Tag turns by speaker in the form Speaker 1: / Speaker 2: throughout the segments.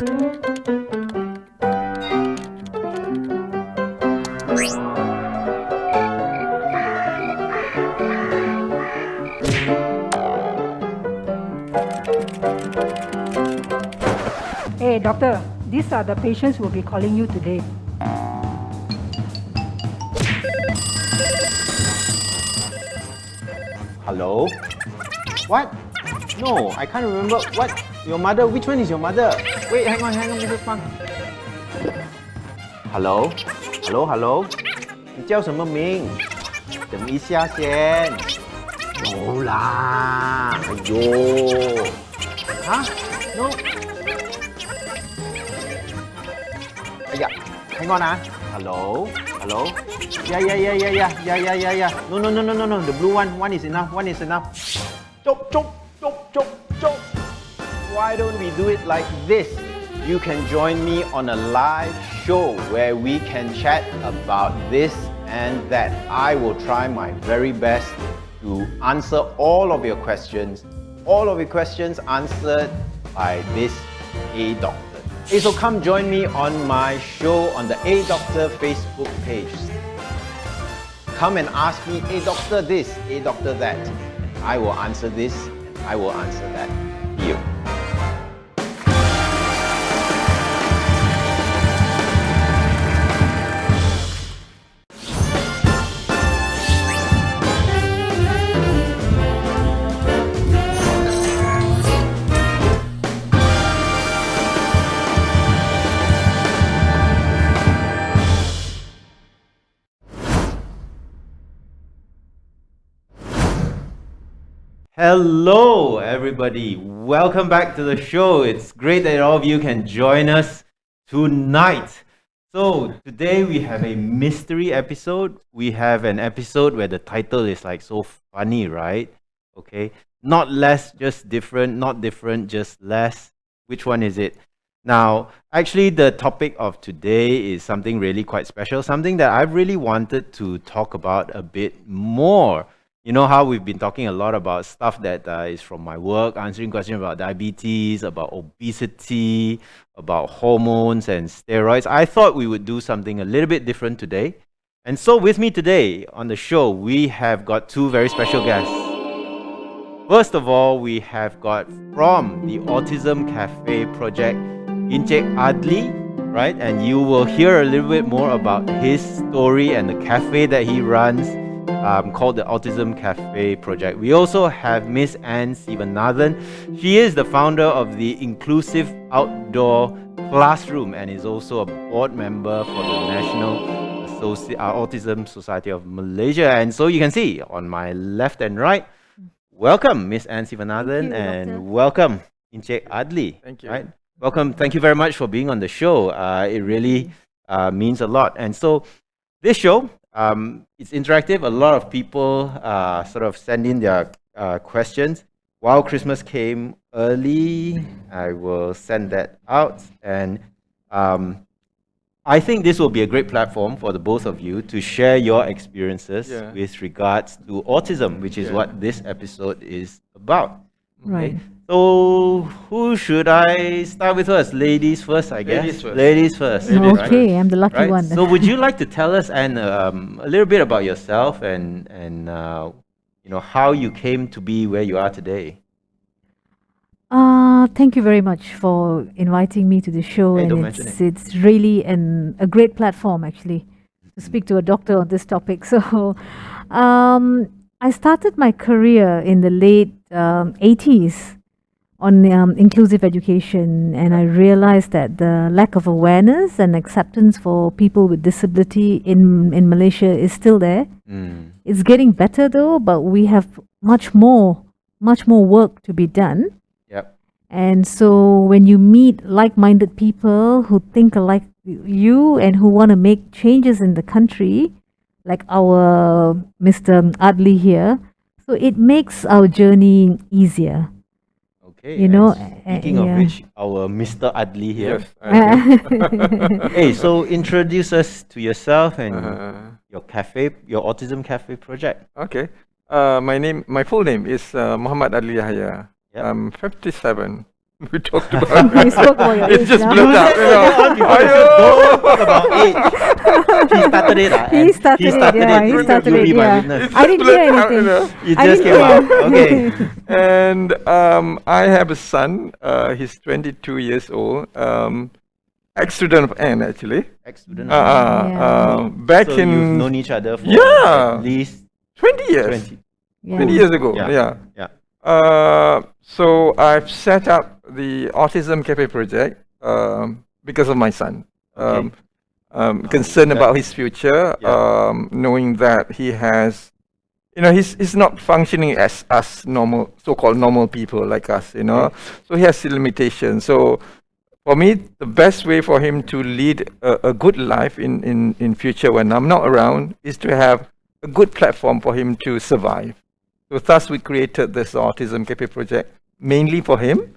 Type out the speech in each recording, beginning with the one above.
Speaker 1: Hey, doctor, these are the patients who will be calling you today.
Speaker 2: Hello? What? No, I can't remember. What? Your mother? Which one is your mother? Wait, hang on, Mrs. Pang. Hello? Hello, hello? 你叫什么名？等一下先。有啦，哎呦，啊 ？No？ 哎呀 ，hang on 啊 ，hello， hello， yeah. No. The blue one is enough. One is enough. Chop. Why don't we do it like this? You can join me on a live show where we can chat about this and that. I will try my very best to answer all of your questions. All of your questions answered by this A Doctor. Hey, so come join me on my show on the A Doctor Facebook page. Come and ask me, A Doctor this, A Doctor that. I will answer this and I will answer that. Deal. Hello, everybody. Welcome back to the show. It's great that all of you can join us tonight. So, today we have a mystery episode. We have an episode where the title is like so funny, right? Okay. Not less, just different. Not different, just less. Which one is it? Now, actually, the topic of today is something really quite special, something that I've really wanted to talk about a bit more. You know how we've been talking a lot about stuff that is from my work, answering questions about diabetes, about obesity, about hormones and steroids. I thought we would do something a little bit different today. And so with me today on the show, we have got two very special guests. First of all, we have got from the Autism Cafe project, Encik Adli, right? And you will hear a little bit more about his story and the cafe that he runs. Called the Autism Cafe project. We also have Miss Anne Sivanathan. She is the founder of the Inclusive Outdoor Classroom and is also a board member for the National Autism Society of Malaysia. And so you can see on my left and right, welcome Miss Anne Sivanathan and welcome Encik Adli.
Speaker 3: Thank you.
Speaker 2: Right? Welcome. Thank you very much for being on the show. It really means a lot. And so this show, it's interactive. A lot of people sort of send in their questions. While Christmas came early, I will send that out. And I think this will be a great platform for the both of you to share your experiences with regards to autism, which is what this episode is about.
Speaker 4: Right.
Speaker 2: So who should I start with first? Ladies first, I guess. Ladies first.
Speaker 4: Okay, I'm the lucky one.
Speaker 2: So would you like to tell us and a little bit about yourself and you know how you came to be where you are today?
Speaker 4: Thank you very much for inviting me to the show,
Speaker 2: Hey, don't
Speaker 4: and
Speaker 2: mention
Speaker 4: it's really a great platform actually to speak to a doctor on this topic. So I started my career in the late 80s on inclusive education, and I realized that the lack of awareness and acceptance for people with disability in Malaysia is still there. It's getting better though, but we have much more work to be done.
Speaker 2: Yep.
Speaker 4: And so when you meet like-minded people who think like you and who want to make changes in the country, like our Mr. Adli here, so it makes our journey easier.
Speaker 2: Okay.
Speaker 4: You know,
Speaker 2: speaking of which, our Mr. Adli here.
Speaker 3: Yes.
Speaker 2: Hey, so introduce us to yourself and your cafe, your Autism Cafe project.
Speaker 3: Okay. My full name is Muhammad Adli Yahya.
Speaker 2: Yep.
Speaker 3: I'm 57. We talked about
Speaker 4: We spoke about your
Speaker 3: It's
Speaker 4: age
Speaker 3: just
Speaker 4: now.
Speaker 3: blurred out. You know.
Speaker 2: Don't talk about age. He started it.
Speaker 4: He
Speaker 2: and
Speaker 4: started it, yeah, he
Speaker 2: You-
Speaker 4: started
Speaker 2: you
Speaker 4: it,
Speaker 2: be my
Speaker 4: yeah.
Speaker 2: witness.
Speaker 3: It's
Speaker 4: I
Speaker 3: just
Speaker 4: didn't hear
Speaker 3: blurred out, you
Speaker 4: anything.
Speaker 3: know.
Speaker 2: It
Speaker 4: I
Speaker 2: just
Speaker 4: didn't
Speaker 2: came out.
Speaker 4: hear.
Speaker 2: Okay.
Speaker 3: And I have a son. He's 22 years old. Ex-student of Anne, actually.
Speaker 2: Ex-student.
Speaker 4: Yeah.
Speaker 3: Back
Speaker 2: So
Speaker 3: in
Speaker 2: you've known each other for
Speaker 3: Yeah.
Speaker 2: at least
Speaker 3: 20 years.
Speaker 2: 20.
Speaker 4: Yeah.
Speaker 3: 20 years ago,
Speaker 2: Yeah.
Speaker 3: yeah.
Speaker 2: Yeah.
Speaker 3: So I've set up the Autism Cafe project because of my son.
Speaker 2: Okay.
Speaker 3: Concerned
Speaker 2: that-
Speaker 3: about his future,
Speaker 2: Yeah.
Speaker 3: knowing that he has, he's not functioning as us normal, so-called normal people like us,
Speaker 2: Okay.
Speaker 3: So he has limitations. So for me, the best way for him to lead a good life in future when I'm not around is to have a good platform for him to survive. So thus we created this Autism Cafe project mainly for him,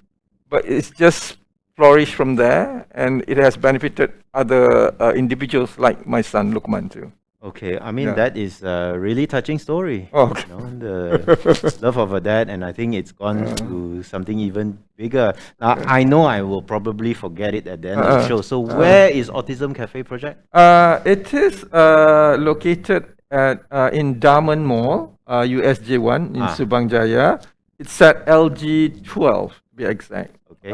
Speaker 3: but it's just flourished from there, and it has benefited other individuals like my son Lukman too.
Speaker 2: Okay, I mean
Speaker 3: Yeah.
Speaker 2: that is a really touching story.
Speaker 3: Oh, okay.
Speaker 2: The love of a dad, and I think it's gone to something even bigger. Now I know I will probably forget it at the end of the show. So where is Autism Cafe project?
Speaker 3: It is located at in Daman Mall, USJ1 in Subang Jaya. It's at LG12 to be exact.
Speaker 2: Okay.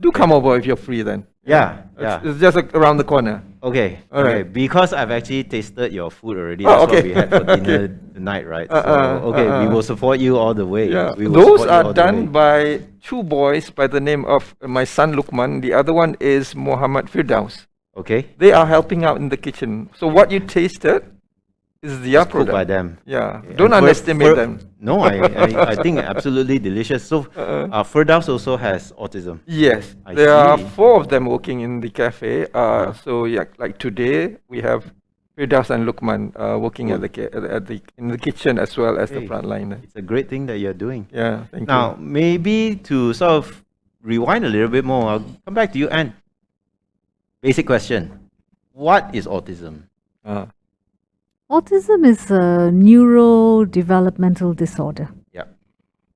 Speaker 3: Do come over if you're free then.
Speaker 2: Yeah,
Speaker 3: It's just around the corner.
Speaker 2: Okay.
Speaker 3: All
Speaker 2: Okay.
Speaker 3: right.
Speaker 2: Because I've actually tasted your food already.
Speaker 3: Oh,
Speaker 2: That's
Speaker 3: okay.
Speaker 2: what we had for dinner tonight, right? We will support you all the way.
Speaker 3: Yeah,
Speaker 2: We will
Speaker 3: those
Speaker 2: support you
Speaker 3: are
Speaker 2: all the
Speaker 3: done
Speaker 2: way.
Speaker 3: by two boys by the name of my son Lukman. The other one is Muhammad Firdaus.
Speaker 2: Okay.
Speaker 3: They are helping out in the kitchen. So what you tasted is their
Speaker 2: It's cooked
Speaker 3: product.
Speaker 2: by them.
Speaker 3: Yeah,
Speaker 2: Okay,
Speaker 3: don't
Speaker 2: and
Speaker 3: underestimate them.
Speaker 2: No, I think absolutely delicious. So, Firdaus also has autism.
Speaker 3: Yes,
Speaker 2: I
Speaker 3: there are
Speaker 2: see.
Speaker 3: 4 of them working in the cafe. So yeah, like today we have Firdaus and Lukman working at in the kitchen as well as the
Speaker 2: Hey,
Speaker 3: front line.
Speaker 2: It's a great thing that you're doing.
Speaker 3: Yeah, thank
Speaker 2: Now, maybe to sort of rewind a little bit more, I'll come back to you, Anne. Basic question. What is autism?
Speaker 3: you.
Speaker 4: Autism is a neurodevelopmental disorder,
Speaker 2: Yeah.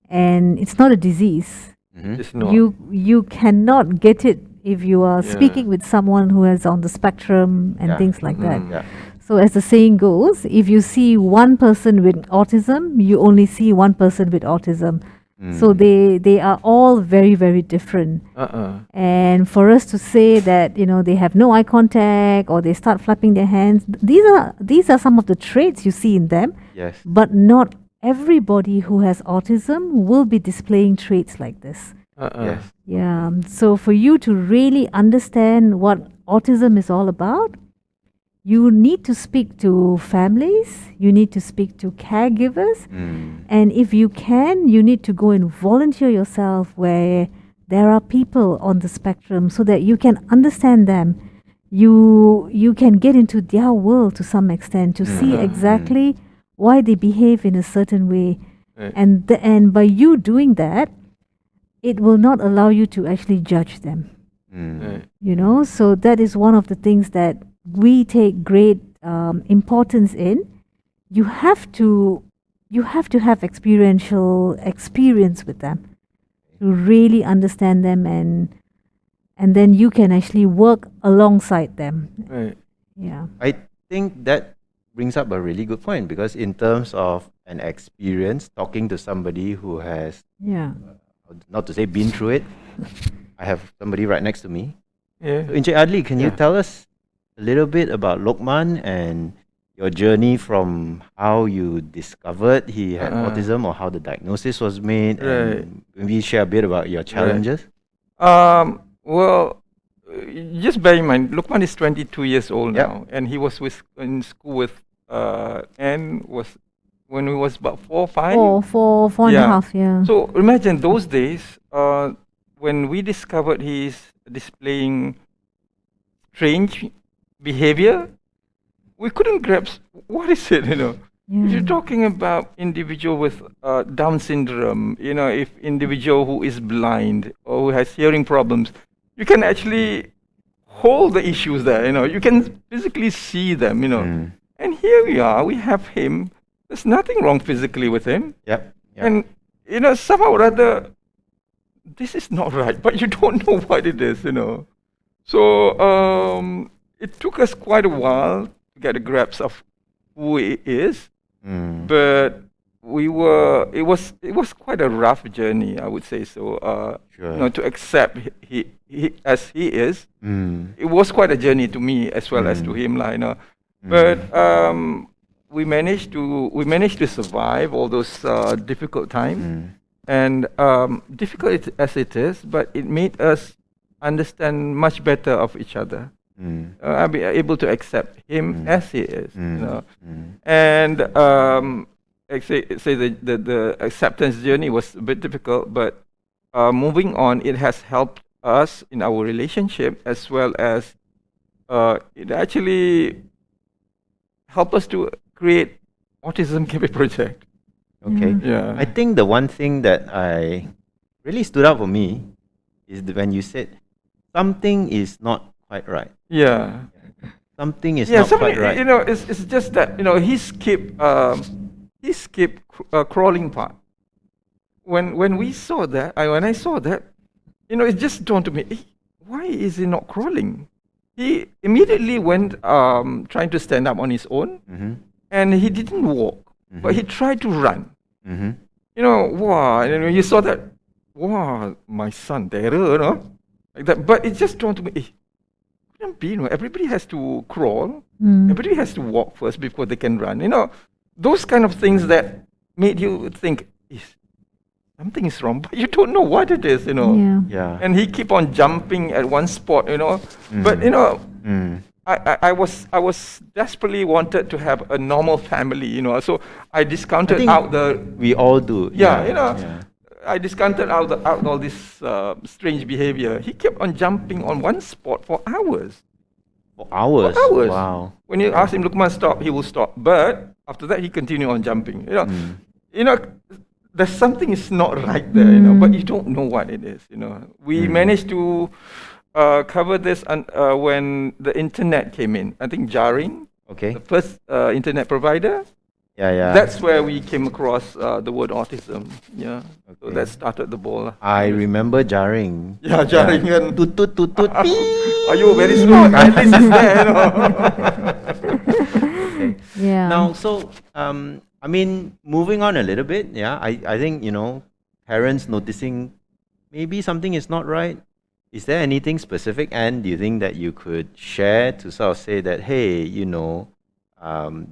Speaker 4: and it's not a disease.
Speaker 2: Mm-hmm.
Speaker 3: It's not.
Speaker 4: You cannot get it if you are
Speaker 3: Yeah.
Speaker 4: speaking with someone who is on the spectrum and
Speaker 2: Yeah.
Speaker 4: things like that.
Speaker 2: Yeah.
Speaker 4: So as the saying goes, if you see one person with autism, you only see one person with autism. So they are all very, very different. And for us to say that they have no eye contact or they start flapping their hands, these are some of the traits you see in them.
Speaker 2: Yes.
Speaker 4: But not everybody who has autism will be displaying traits like this.
Speaker 2: Yes.
Speaker 4: Yeah. So for you to really understand what autism is all about, you need to speak to families, you need to speak to caregivers, and if you can, you need to go and volunteer yourself where there are people on the spectrum so that you can understand them. You can get into their world to some extent to see exactly why they behave in a certain way.
Speaker 3: Right.
Speaker 4: And by you doing that, it will not allow you to actually judge them.
Speaker 3: Right.
Speaker 4: So that is one of the things that we take great importance in. You have to have experiential experience with them to really understand them, and then you can actually work alongside them.
Speaker 3: Right.
Speaker 4: Yeah.
Speaker 2: I think that brings up a really good point, because in terms of an experience, talking to somebody who has,
Speaker 4: Yeah.
Speaker 2: not to say been through it, I have somebody right next to me.
Speaker 3: Yeah.
Speaker 2: So, Encik Adli, can you
Speaker 3: Yeah.
Speaker 2: tell us a little bit about Lokman and your journey from how you discovered he had autism, or how the diagnosis was made,
Speaker 3: Right.
Speaker 2: and maybe share a bit about your challenges?
Speaker 3: Well, just bear in mind, Lukman is 22 years old
Speaker 2: Yep.
Speaker 3: now, and he was in school with Anne was when he was about 4 or 5.
Speaker 4: Four and a
Speaker 3: Yeah.
Speaker 4: half, yeah.
Speaker 3: So imagine those days when we discovered he's displaying strange behavior, we couldn't grasp what is it, If you're talking about individual with Down syndrome, if individual who is blind or who has hearing problems, you can actually hold the issues there, you can physically see them, And here we are, we have him. There's nothing wrong physically with him.
Speaker 2: Yep.
Speaker 3: And, somehow or other, this is not right, but you don't know what it is, So it took us quite a while to get a grasp of who he is, but it was quite a rough journey, I would say so.
Speaker 2: Sure.
Speaker 3: To accept he as he is, it was quite a journey to me as well as to him, But we managed to survive all those difficult times, and difficult as it is, but it made us understand much better of each other. I'll be able to accept him as he is, and I say the acceptance journey was a bit difficult, but moving on, it has helped us in our relationship, as well as it actually helped us to create Autism KB project.
Speaker 2: Okay.
Speaker 3: Yeah.
Speaker 2: I think the one thing that I really stood out for me is when you said something is not quite right.
Speaker 3: Yeah.
Speaker 2: Something is
Speaker 3: Yeah.
Speaker 2: not quite right.
Speaker 3: It's just that he skipped crawling part. When we saw that, when I saw that, it just dawned to me, why is he not crawling? He immediately went trying to stand up on his own, and he didn't walk, but he tried to run. Wow! And when you saw that, wow, my son, terror, like that. But it just dawned to me, couldn't be, everybody has to crawl, everybody has to walk first before they can run. Those kind of things that made you think, something is wrong, but you don't know what it is,
Speaker 4: Yeah.
Speaker 2: Yeah.
Speaker 3: And he keep on jumping at one spot, But I was desperately wanted to have a normal family, So I discounted
Speaker 2: think
Speaker 3: out the
Speaker 2: We all do.
Speaker 3: yeah. I discounted out all this strange behavior. He kept on jumping on one spot for hours.
Speaker 2: For hours.
Speaker 3: For hours.
Speaker 2: Wow.
Speaker 3: When you ask him, Lukman, stop, he will stop. But after that, he continued on jumping. There's something is not right there, but you don't know what it is. We managed to cover this when the internet came in. I think Jaring,
Speaker 2: Okay.
Speaker 3: the first internet provider.
Speaker 2: Yeah.
Speaker 3: That's where we came across the word autism. Yeah. So
Speaker 2: Okay.
Speaker 3: that started the ball.
Speaker 2: I remember jarring.
Speaker 3: Yeah, Jaring. And
Speaker 2: Toot toot toot toot.
Speaker 3: are you very smart? At least it's there.
Speaker 2: Okay.
Speaker 4: Yeah.
Speaker 2: Now, so moving on a little bit, I think parents noticing maybe something is not right. Is there anything specific, and do you think that you could share to sort of say that, hey,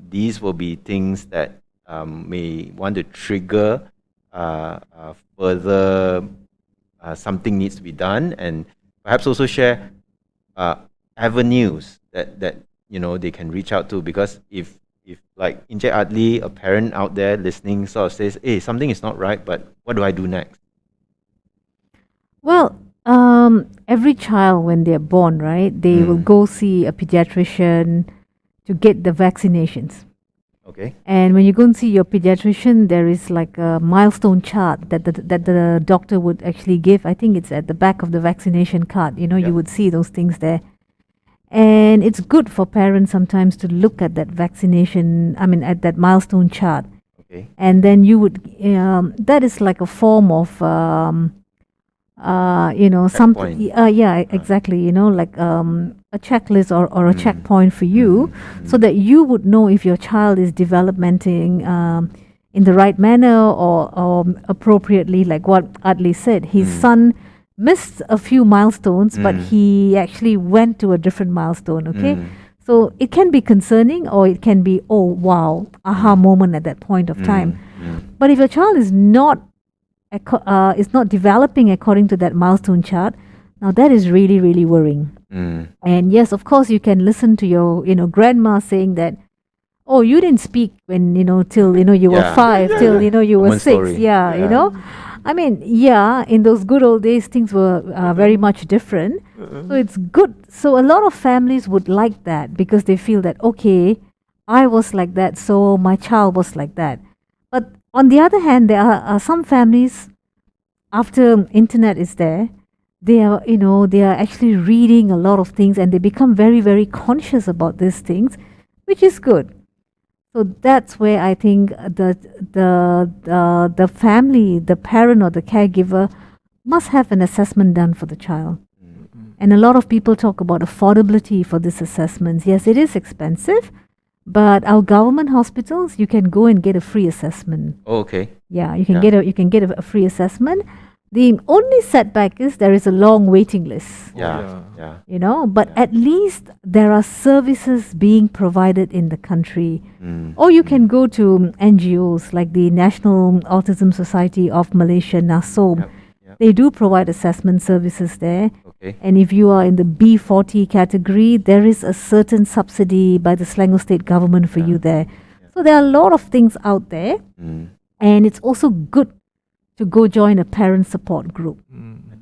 Speaker 2: these will be things that may want to trigger further something needs to be done, and perhaps also share avenues that they can reach out to, because if like Inche Adli, a parent out there listening, sort of says, hey, something is not right, but what do I do next?
Speaker 4: Well, every child when they're born, right, they will go see a pediatrician to get the vaccinations.
Speaker 2: Okay.
Speaker 4: And when you go and see your pediatrician, there is like a milestone chart that the doctor would actually give. I think it's at the back of the vaccination card. You would see those things there. And it's good for parents sometimes to look at that at that milestone chart.
Speaker 2: Okay.
Speaker 4: And then you would, that is like a form of, something.
Speaker 2: Checkpoint.
Speaker 4: Exactly. Like a checklist or a checkpoint for you, so that you would know if your child is developmenting in the right manner or appropriately, like what Adli said. His son missed a few milestones, but he actually went to a different milestone. Okay. So it can be concerning, or it can be, oh wow, aha moment at that point of time. But if your child is not developing according to that milestone chart, now that is really, really worrying. And yes, of course, you can listen to your grandma saying that, oh, you didn't speak when till you were 5, till you were
Speaker 2: Common
Speaker 4: 6.
Speaker 2: story.
Speaker 4: Yeah. In those good old days, things were very much different. So it's good. So a lot of families would like that, because they feel that, okay, I was like that, so my child was like that. But on the other hand, there are some families, after internet is there, they are actually reading a lot of things, and they become very, very conscious about these things, which is good. So that's where I think the family, the parent or the caregiver, must have an assessment done for the child.
Speaker 2: Mm.
Speaker 4: And a lot of people talk about affordability for these assessments. Yes, it is expensive, but our government hospitals, you can go and get a free assessment.
Speaker 2: Oh, okay.
Speaker 4: Yeah, you can
Speaker 2: Yeah.
Speaker 4: get a free assessment. The only setback is there is a long waiting list.
Speaker 2: Yeah. Yeah.
Speaker 4: You know, but
Speaker 2: Yeah.
Speaker 4: at least there are services being provided in the country.
Speaker 2: Mm.
Speaker 4: Or you can go to NGOs like the National Autism Society of Malaysia, NASOM.
Speaker 2: Yep. Yep.
Speaker 4: They do provide assessment services there.
Speaker 2: Okay.
Speaker 4: And if you are in the B40 category, there is a certain subsidy by the Selangor state government for you there. So there are a lot of things out there.
Speaker 2: Mm.
Speaker 4: And it's also good to go join a parent support group.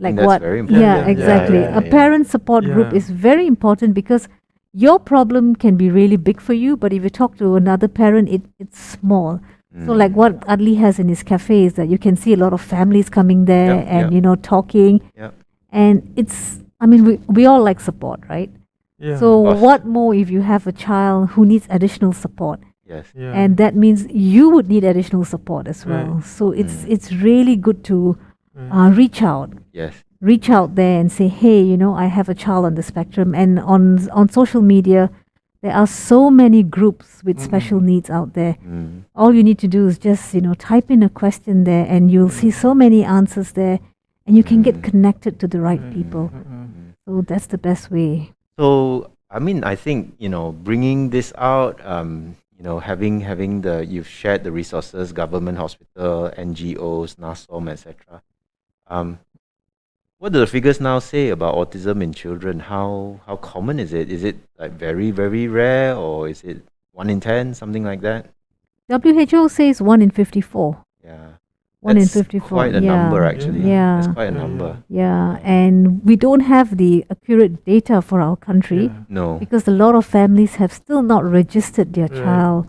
Speaker 4: Like
Speaker 2: that's
Speaker 4: what?
Speaker 2: very important.
Speaker 4: Yeah,
Speaker 3: Yeah,
Speaker 4: exactly.
Speaker 2: yeah,
Speaker 4: A
Speaker 2: yeah.
Speaker 4: parent support group
Speaker 3: Yeah.
Speaker 4: is very important because your problem can be really big for you, but if you talk to another parent, it's small. So
Speaker 2: Mm.
Speaker 4: like what Adli has in his cafe is that you can see a lot of families coming there
Speaker 2: Yep,
Speaker 4: and
Speaker 2: yep.
Speaker 4: you know talking,
Speaker 2: Yep.
Speaker 4: and it's. I mean, we all like support, right?
Speaker 3: Yeah.
Speaker 4: So
Speaker 2: course.
Speaker 4: what more if you have a child who needs additional support?
Speaker 2: Yes.
Speaker 3: yeah.
Speaker 4: And that means you would need additional support as
Speaker 3: Right.
Speaker 4: well. So
Speaker 2: Mm.
Speaker 4: it's really good to reach out there and say, hey, you know, I have a child on the spectrum. And on social media, there are so many groups with special needs out there.
Speaker 2: Mm.
Speaker 4: All you need to do is just, you know, type in a question there, and you'll see so many answers there, and you can get connected to the right people. So that's the best way.
Speaker 2: So, I mean, I think, bringing this out, having you've shared the resources, government hospital, NGOs, NASOM, etc. What do the figures now say about autism in children? How common is it? Is it like very, very rare, or is it 1 in 10, something like that?
Speaker 4: WHO says 1 in 54.
Speaker 2: Yeah.
Speaker 4: 1 in
Speaker 2: That's
Speaker 4: 54.
Speaker 2: quite a
Speaker 4: yeah.
Speaker 2: number, actually.
Speaker 4: Yeah.
Speaker 2: That's quite a
Speaker 3: Yeah,
Speaker 2: number.
Speaker 4: Yeah, and we don't have the accurate data for our country
Speaker 2: No.
Speaker 4: because a lot of families have still not registered their
Speaker 3: Right.
Speaker 4: child.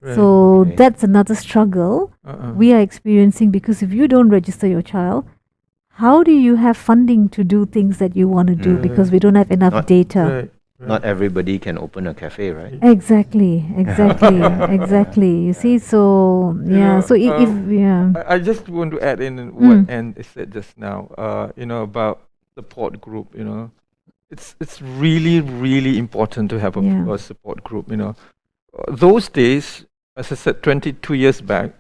Speaker 3: Right.
Speaker 4: So
Speaker 2: Okay.
Speaker 4: that's another struggle we are experiencing, because if you don't register your child, how do you have funding to do things that you want to do,
Speaker 2: Mm.
Speaker 4: because we don't have enough
Speaker 2: Not-
Speaker 4: data?
Speaker 3: Right.
Speaker 2: Not everybody can open a cafe, right?
Speaker 4: Exactly, exactly. You see, so
Speaker 3: You
Speaker 4: yeah,
Speaker 3: know,
Speaker 4: so if yeah,
Speaker 3: I just want to add in what
Speaker 4: Mm.
Speaker 3: Anne said just now. About support group. It's really really important to have
Speaker 4: Yeah.
Speaker 3: a support group. Those days, as I said, 22 years back,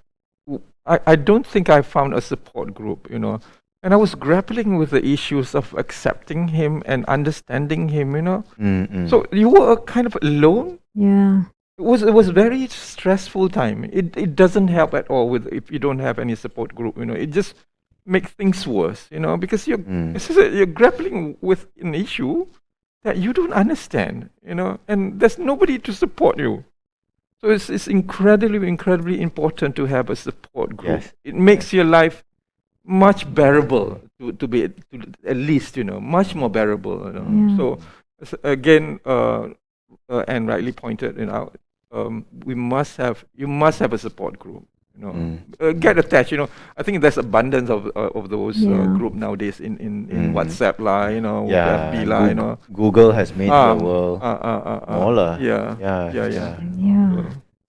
Speaker 3: I don't think I found a support group. And I was grappling with the issues of accepting him and understanding him.
Speaker 2: Mm-mm.
Speaker 3: So you were kind of alone.
Speaker 4: yeah,
Speaker 3: It was very stressful time. It doesn't help at all with if you don't have any support group. It just makes things worse. Because
Speaker 2: Mm.
Speaker 3: it's just that you're grappling with an issue that you don't understand. And there's nobody to support you. So it's incredibly important to have a support group.
Speaker 2: Yes.
Speaker 3: It makes your life much bearable to at least much more bearable.
Speaker 4: Yeah.
Speaker 3: So again, and rightly pointed out, you must have a support group. Get attached. I think there's abundance of those
Speaker 4: Yeah.
Speaker 3: group nowadays in
Speaker 2: Mm.
Speaker 3: WhatsApp lah,
Speaker 2: Yeah.
Speaker 3: FB lah,
Speaker 2: Google has made the world smaller.
Speaker 3: Yeah.
Speaker 2: Yeah.
Speaker 4: yeah,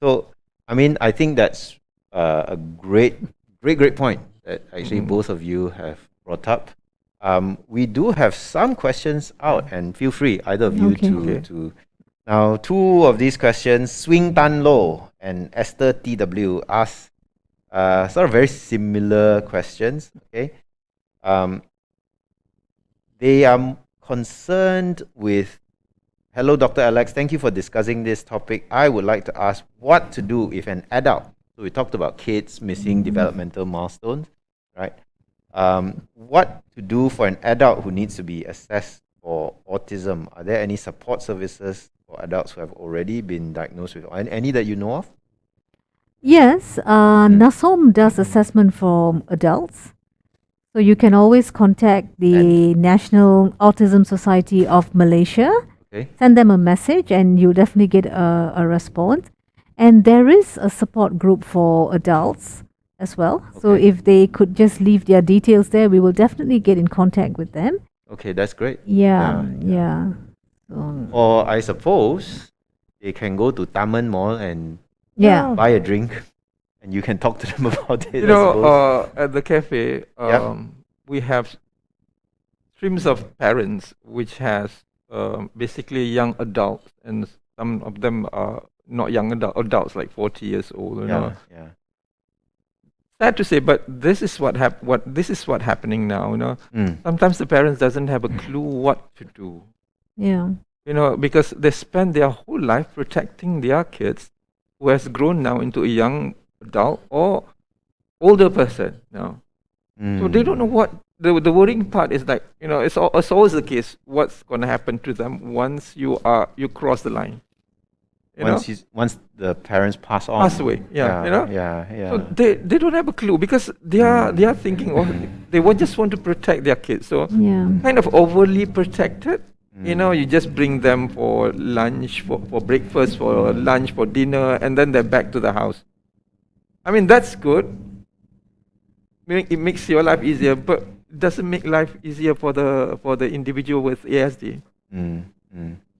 Speaker 2: So, I mean, I think that's a great point that actually both of you have brought up. We do have some questions out, and feel free, either of you,
Speaker 4: Okay.
Speaker 2: to. Now, two of these questions, Swing Tan Lo and Esther TW, ask sort of very similar questions. Okay, they are concerned with. Hello, Dr. Alex. Thank you for discussing this topic. I would like to ask what to do if an adult, so we talked about kids missing developmental milestones, right? What to do for an adult who needs to be assessed for autism? Are there any support services for adults who have already been diagnosed with any that you know of?
Speaker 4: yes. NASOM does assessment for adults. So you can always contact the National Autism Society of Malaysia.
Speaker 2: Okay.
Speaker 4: Send them a message and you'll definitely get a response. And there is a support group for adults as well. So
Speaker 2: Okay.
Speaker 4: if they could just leave their details there, we will definitely get in contact with them.
Speaker 2: Okay, that's great.
Speaker 4: Yeah. So,
Speaker 2: Or I suppose they can go to Taman Mall and
Speaker 4: yeah.
Speaker 2: buy a drink, and you can talk to them about it. I suppose.
Speaker 3: At the cafe,
Speaker 2: Yep.
Speaker 3: we have streams of parents which has basically young adults, and some of them are not young adults like 40 years old. You know,
Speaker 2: Yeah.
Speaker 3: sad to say, but this is what happening now. You know,
Speaker 2: Mm.
Speaker 3: sometimes the parents doesn't have a clue what to do.
Speaker 4: Yeah.
Speaker 3: You know, because they spend their whole life protecting their kids, who has grown now into a young adult or older person now. So they don't know what the worrying part is. Like, you know, it's always the case. What's going to happen to them once you cross the line? You know,
Speaker 2: Once the parents pass on.
Speaker 3: pass away. Yeah, you know.
Speaker 2: Yeah.
Speaker 3: So they don't have a clue because they are thinking, oh, they just want to protect their kids. So
Speaker 4: Yeah.
Speaker 3: kind of overly protected. You know, you just bring them for lunch, for breakfast, for lunch, for dinner, and then they're back to the house. I mean, that's good. It makes your life easier, but it doesn't make life easier for the individual with ASD.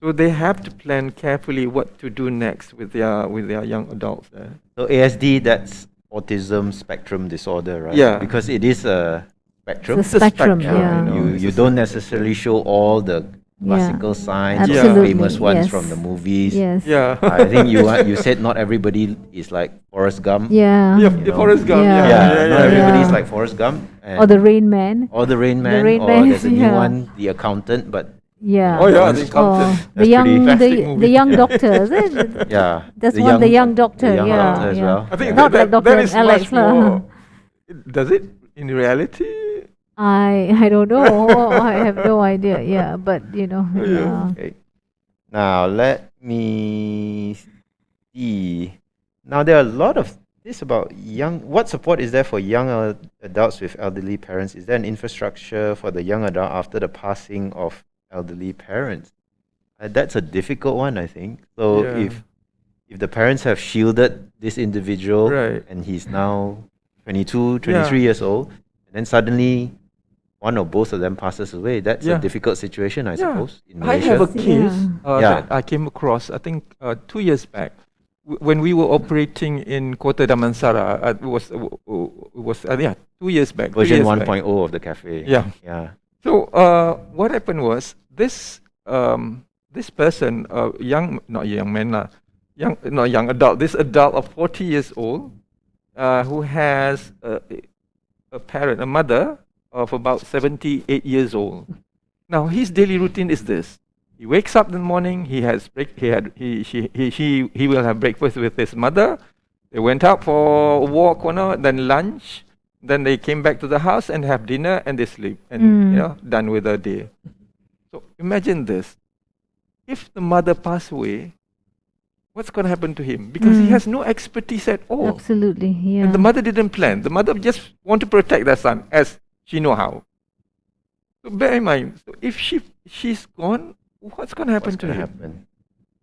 Speaker 3: So they have to plan carefully what to do next with their young adults there.
Speaker 2: So ASD, that's autism spectrum disorder, right?
Speaker 3: Yeah.
Speaker 2: Because it is a spectrum.
Speaker 4: It's a spectrum,
Speaker 3: spectrum,
Speaker 4: yeah.
Speaker 3: you know.
Speaker 2: You don't necessarily show all the classical signs or the
Speaker 4: Absolutely,
Speaker 2: famous ones
Speaker 4: yes.
Speaker 2: from the movies.
Speaker 4: Yes.
Speaker 3: Yeah.
Speaker 2: I think you said not everybody is like Forrest Gump.
Speaker 4: Yeah.
Speaker 3: Yeah,
Speaker 2: You
Speaker 3: the
Speaker 2: know.
Speaker 3: Forrest Gump.
Speaker 4: Yeah.
Speaker 2: Not everybody is
Speaker 4: Yeah.
Speaker 2: like Forrest Gump. And
Speaker 4: Or the Rain Man.
Speaker 2: Or the Rain Man.
Speaker 4: Rain
Speaker 2: or
Speaker 4: Man,
Speaker 2: there's a new
Speaker 4: yeah.
Speaker 2: one, The Accountant. But
Speaker 4: Yeah.
Speaker 3: Oh yeah,
Speaker 2: Once-
Speaker 3: the accountant.
Speaker 4: the
Speaker 2: That's
Speaker 4: young,
Speaker 2: pretty
Speaker 3: fantastic movie.
Speaker 4: the young doctor. Is it?
Speaker 2: yeah,
Speaker 4: That's the young doctor.
Speaker 2: the young
Speaker 4: yeah,
Speaker 2: doctor as
Speaker 4: yeah.
Speaker 2: well.
Speaker 3: I think
Speaker 4: Not
Speaker 3: that,
Speaker 4: like Dr.
Speaker 3: that is
Speaker 4: Alex
Speaker 3: much
Speaker 4: lah.
Speaker 3: more. Does it in reality?
Speaker 4: I don't know. I have no idea. Yeah, but you know. Yeah.
Speaker 2: Okay. Now let me see. Now there are a lot of this about young. What support is there for young adults with elderly parents? Is there an infrastructure for the young adult after the passing of elderly parents? That's a difficult one, I think. So
Speaker 3: Yeah.
Speaker 2: if the parents have shielded this individual
Speaker 3: Right.
Speaker 2: and he's now 22, 23 years old, and then suddenly one or both of them passes away, that's a
Speaker 3: Yeah.
Speaker 2: difficult situation, I suppose, in
Speaker 3: I
Speaker 2: Malaysia.
Speaker 3: have a case
Speaker 2: Yeah.
Speaker 3: that I came across, I think 2 years back, when we were operating in Kota Damansara. It was 2 years back. 2
Speaker 2: Version
Speaker 3: years back.
Speaker 2: 1.0 of the cafe.
Speaker 3: Yeah.
Speaker 2: Yeah.
Speaker 3: So what happened was this person, not young adult, this adult of 40 years old, who has a mother of about 78 years old. Now his daily routine is this: he wakes up in the morning, he will have breakfast with his mother. They went out for a walk, then lunch, then they came back to the house and have dinner and they sleep, and done with their day. So imagine this: if the mother passed away, what's going to happen to him? Because he has no expertise at all.
Speaker 4: Absolutely. Yeah.
Speaker 3: And the mother didn't plan. The mother just want to protect their son as she know how. So bear in mind, so if she's gone, what's going to happen
Speaker 2: What's
Speaker 3: to
Speaker 2: going to
Speaker 3: him?
Speaker 2: happen?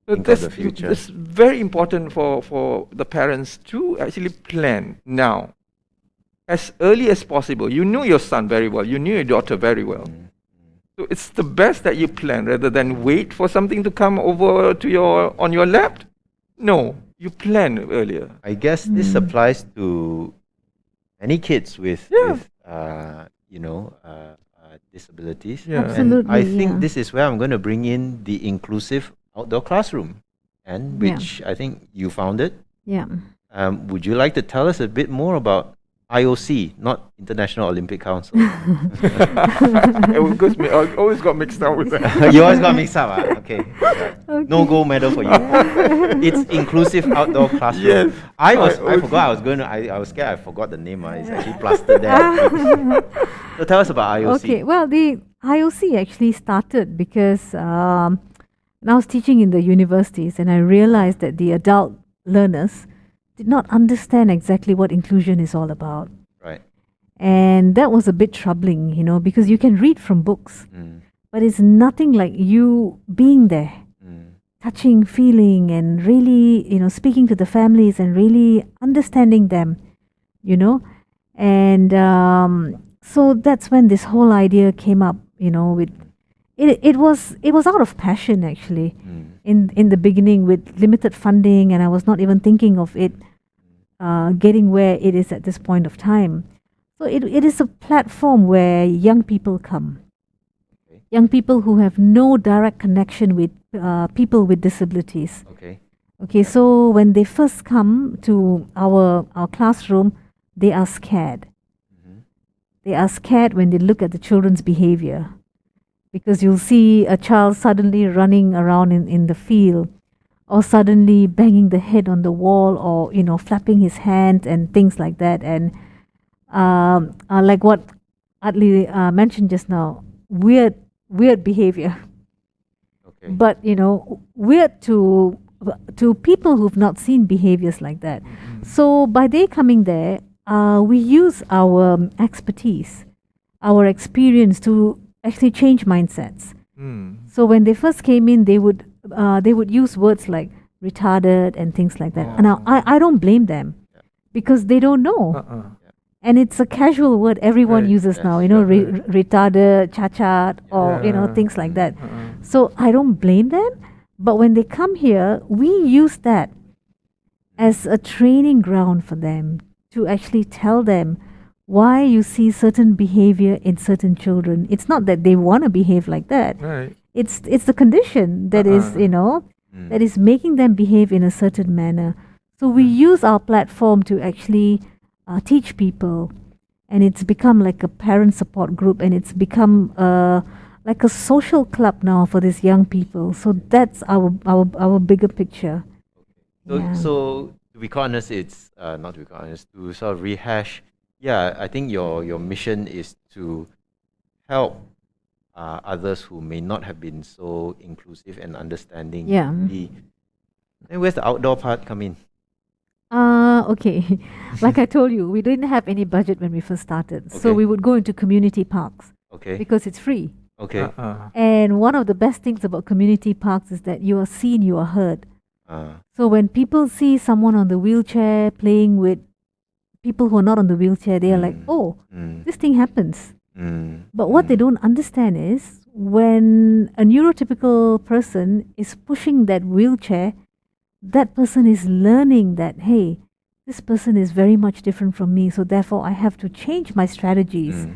Speaker 3: So
Speaker 2: Think of the future.
Speaker 3: It's very important for the parents to actually plan now, as early as possible. You knew your son very well. You knew your daughter very well. So it's the best that you plan rather than wait for something to come over to on your lap. No, you plan earlier.
Speaker 2: I guess this applies to any kids with disabilities.
Speaker 3: Yeah.
Speaker 4: Absolutely.
Speaker 2: I think
Speaker 4: yeah.
Speaker 2: this is where I'm going to bring in the inclusive outdoor classroom, and which I think you founded.
Speaker 4: Yeah.
Speaker 2: Would you like to tell us a bit more about IOC, not International Olympic Council?
Speaker 3: I always got mixed up with that.
Speaker 2: You always got mixed up. Okay. No gold medal for you. It's inclusive outdoor classroom.
Speaker 3: Yes.
Speaker 2: I forgot. I was scared. I forgot the name. It's actually plastered there. So tell us about IOC.
Speaker 4: Okay, well, the IOC actually started because when I was teaching in the universities and I realized that the adult learners did not understand exactly what inclusion is all about.
Speaker 2: Right.
Speaker 4: And that was a bit troubling, because you can read from books, but it's nothing like you being there, touching, feeling, and really, speaking to the families and really understanding them, And so that's when this whole idea came up, with it was out of passion actually in the beginning with limited funding, and I was not even thinking of it getting where it is at this point of time. So it is a platform where young people come.
Speaker 2: Okay.
Speaker 4: Young people who have no direct connection with people with disabilities.
Speaker 2: Okay.
Speaker 4: Okay, so when they first come to our classroom, they are scared.
Speaker 2: Mhm.
Speaker 4: They are scared when they look at the children's behavior, because you'll see a child suddenly running around in the field, or suddenly banging the head on the wall, or flapping his hand and things like that. And like what Adli mentioned just now, weird behavior.
Speaker 2: Okay.
Speaker 4: But weird to people who've not seen behaviors like that. So by they coming there, we use our expertise, our experience to actually change mindsets. So when they first came in, they would use words like retarded and things like that. And now I don't blame them,
Speaker 2: Yeah.
Speaker 4: because they don't know. And it's a casual word everyone
Speaker 3: Right.
Speaker 4: uses now,
Speaker 2: Yes,
Speaker 4: retarded, chachat, or things like that. So I don't blame them, but when they come here, we use that as a training ground for them, to actually tell them why you see certain behavior in certain children. It's not that they want to behave like that.
Speaker 3: Right.
Speaker 4: It's the condition that is
Speaker 2: Mm.
Speaker 4: that is making them behave in a certain manner. So we use our platform to actually teach people, and it's become like a parent support group, and it's become like a social club now for these young people. So that's our bigger picture.
Speaker 2: So,
Speaker 4: Yeah.
Speaker 2: so to be quite honest, it's not to be quite honest, to sort of rehash. Yeah, I think your mission is to help others who may not have been so inclusive and understanding.
Speaker 4: Yeah.
Speaker 2: Be. Then where's the outdoor part come in?
Speaker 4: Okay. Like I told you, we didn't have any budget when we first started. So
Speaker 2: Okay.
Speaker 4: we would go into community parks
Speaker 2: Okay.
Speaker 4: because it's free.
Speaker 2: Okay.
Speaker 4: And one of the best things about community parks is that you are seen, you are heard.
Speaker 2: Uh,
Speaker 4: So when people see someone on the wheelchair playing with people who are not on the wheelchair, they are like, oh,
Speaker 2: mm,
Speaker 4: this thing happens.
Speaker 2: mm,
Speaker 4: But what they don't understand is, when a neurotypical person is pushing that wheelchair, that person is learning that, hey, this person is very much different from me, so therefore I have to change my strategies.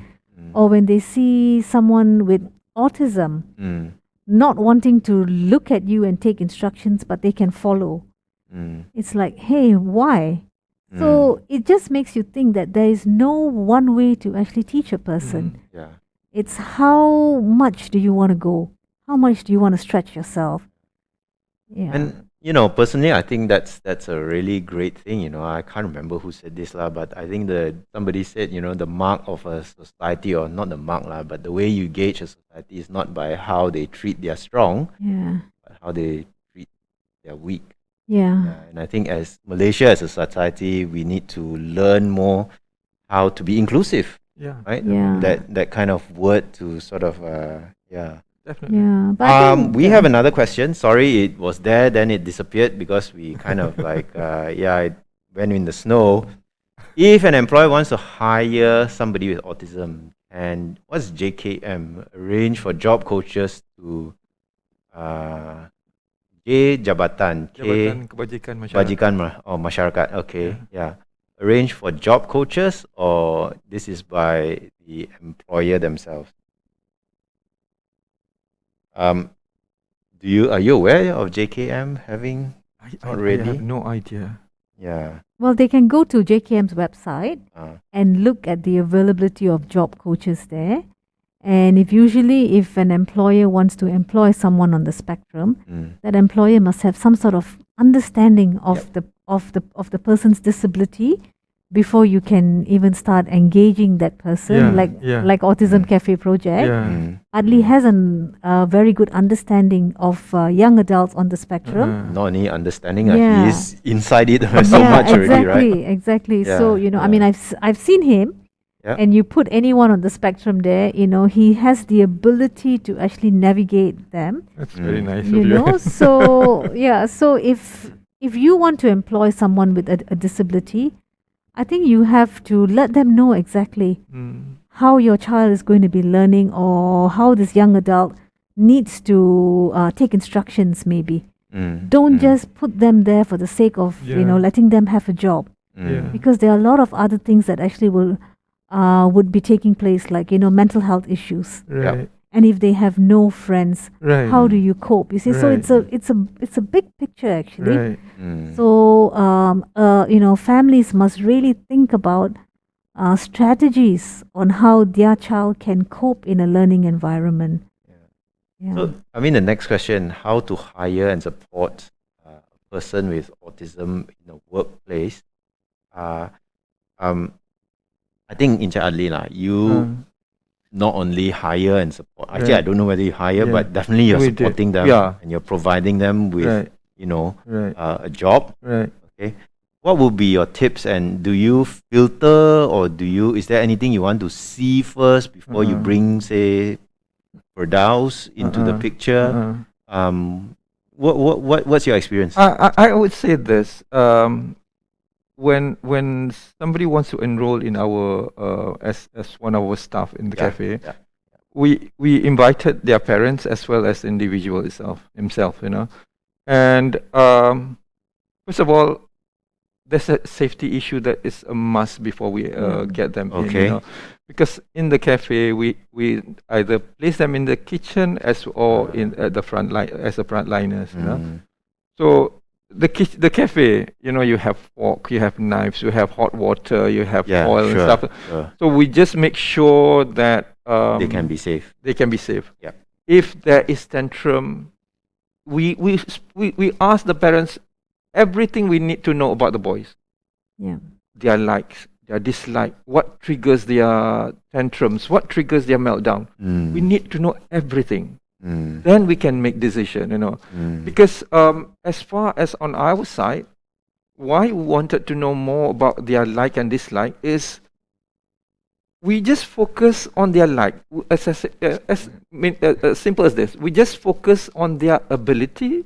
Speaker 4: Or when they see someone with autism
Speaker 2: mm,
Speaker 4: not wanting to look at you and take instructions, but they can follow,
Speaker 2: mm,
Speaker 4: it's like, hey, why? So it just makes you think that there is no one way to actually teach a person.
Speaker 2: yeah.
Speaker 4: It's how much do you want to go? How much do you want to stretch yourself? Yeah.
Speaker 2: And personally, I think that's a really great thing. I can't remember who said this lah, but I think somebody said, the mark of a society, or not the mark lah, but the way you gauge a society is not by how they treat their strong,
Speaker 4: Yeah.
Speaker 2: but how they treat their weak.
Speaker 4: Yeah.
Speaker 2: Yeah, and I think as Malaysia as a society, we need to learn more how to be inclusive,
Speaker 3: Yeah.
Speaker 2: right?
Speaker 4: Yeah.
Speaker 2: That kind of word to sort of yeah.
Speaker 3: Definitely.
Speaker 4: Yeah. But I think,
Speaker 2: We have another question. Sorry, it was there, then it disappeared because we kind of like, it went in the snow. If an employer wants to hire somebody with autism, and what's JKM? Arrange for job coaches to J Jabatan, K
Speaker 3: Jabatan Kebajikan Masyarakat.
Speaker 2: Bajikan Masyarakat. Okay, yeah. Arrange for job coaches, or this is by the employer themselves? Are you aware of JKM having?
Speaker 3: I
Speaker 2: Already?
Speaker 3: have no idea.
Speaker 2: Yeah.
Speaker 4: well, they can go to JKM's website
Speaker 2: Uh,
Speaker 4: and look at the availability of job coaches there. And if an employer wants to employ someone on the spectrum, that employer must have some sort of understanding of the person's disability before you can even start engaging that person,
Speaker 3: Yeah, yeah.
Speaker 4: like Autism Cafe project.
Speaker 3: Yeah.
Speaker 4: Adli has a very good understanding of young adults on the spectrum.
Speaker 2: Not only understanding,
Speaker 4: Yeah.
Speaker 2: he's inside it so much already, right?
Speaker 4: Exactly. So
Speaker 2: Yeah,
Speaker 4: I mean, I've seen him,
Speaker 2: Yeah.
Speaker 4: and you put anyone on the spectrum there, he has the ability to actually navigate them.
Speaker 3: That's very nice
Speaker 4: You
Speaker 3: of you.
Speaker 4: know, so yeah. So if you want to employ someone with a disability, I think you have to let them know exactly how your child is going to be learning, or how this young adult needs to take instructions. Maybe don't just put them there for the sake of
Speaker 3: Yeah.
Speaker 4: letting them have a job,
Speaker 3: Yeah.
Speaker 4: because there are a lot of other things that actually will would be taking place, like, mental health issues.
Speaker 3: Right.
Speaker 4: And if they have no friends,
Speaker 3: Right.
Speaker 4: how do you cope? You see, so
Speaker 3: Right.
Speaker 4: it's a big picture actually.
Speaker 3: Right.
Speaker 4: So families must really think about strategies on how their child can cope in a learning environment. Yeah.
Speaker 2: So, I mean, the next question: how to hire and support a person with autism in a workplace? I think in Adli lah, you not only hire and support. Actually, I
Speaker 3: Right.
Speaker 2: don't know whether you hire,
Speaker 3: Yeah.
Speaker 2: but definitely you're
Speaker 3: We did.
Speaker 2: supporting them
Speaker 3: Yeah.
Speaker 2: and you're providing them with,
Speaker 3: Right. Right.
Speaker 2: a job.
Speaker 3: Right.
Speaker 2: Okay. What would be your tips, and do you filter, or is there anything you want to see first before you bring, say, Firdaus into the picture? What's your experience?
Speaker 3: I would say this. When somebody wants to enroll in our as one of our staff in the cafe,
Speaker 2: Yeah.
Speaker 3: we invited their parents as well as the individual himself, and first of all, there's a safety issue that is a must before we get them in,
Speaker 2: Okay.
Speaker 3: because in the cafe we either place them in the kitchen or in at the front line as the frontliners, So the cafe, you have fork, you have knives, you have hot water, you have
Speaker 2: Yeah,
Speaker 3: oil and
Speaker 2: sure,
Speaker 3: stuff.
Speaker 2: sure.
Speaker 3: So we just make sure that
Speaker 2: They can be safe.
Speaker 3: they can be safe.
Speaker 2: Yep.
Speaker 3: If there is tantrum, we ask the parents everything we need to know about the boys,
Speaker 4: Yeah.
Speaker 3: their likes, their dislike, what triggers their tantrums, what triggers their meltdown. We need to know everything. Then we can make decision, because as far as on our side, why we wanted to know more about their like and dislike is we just focus on their like, as simple as this. We just focus on their ability,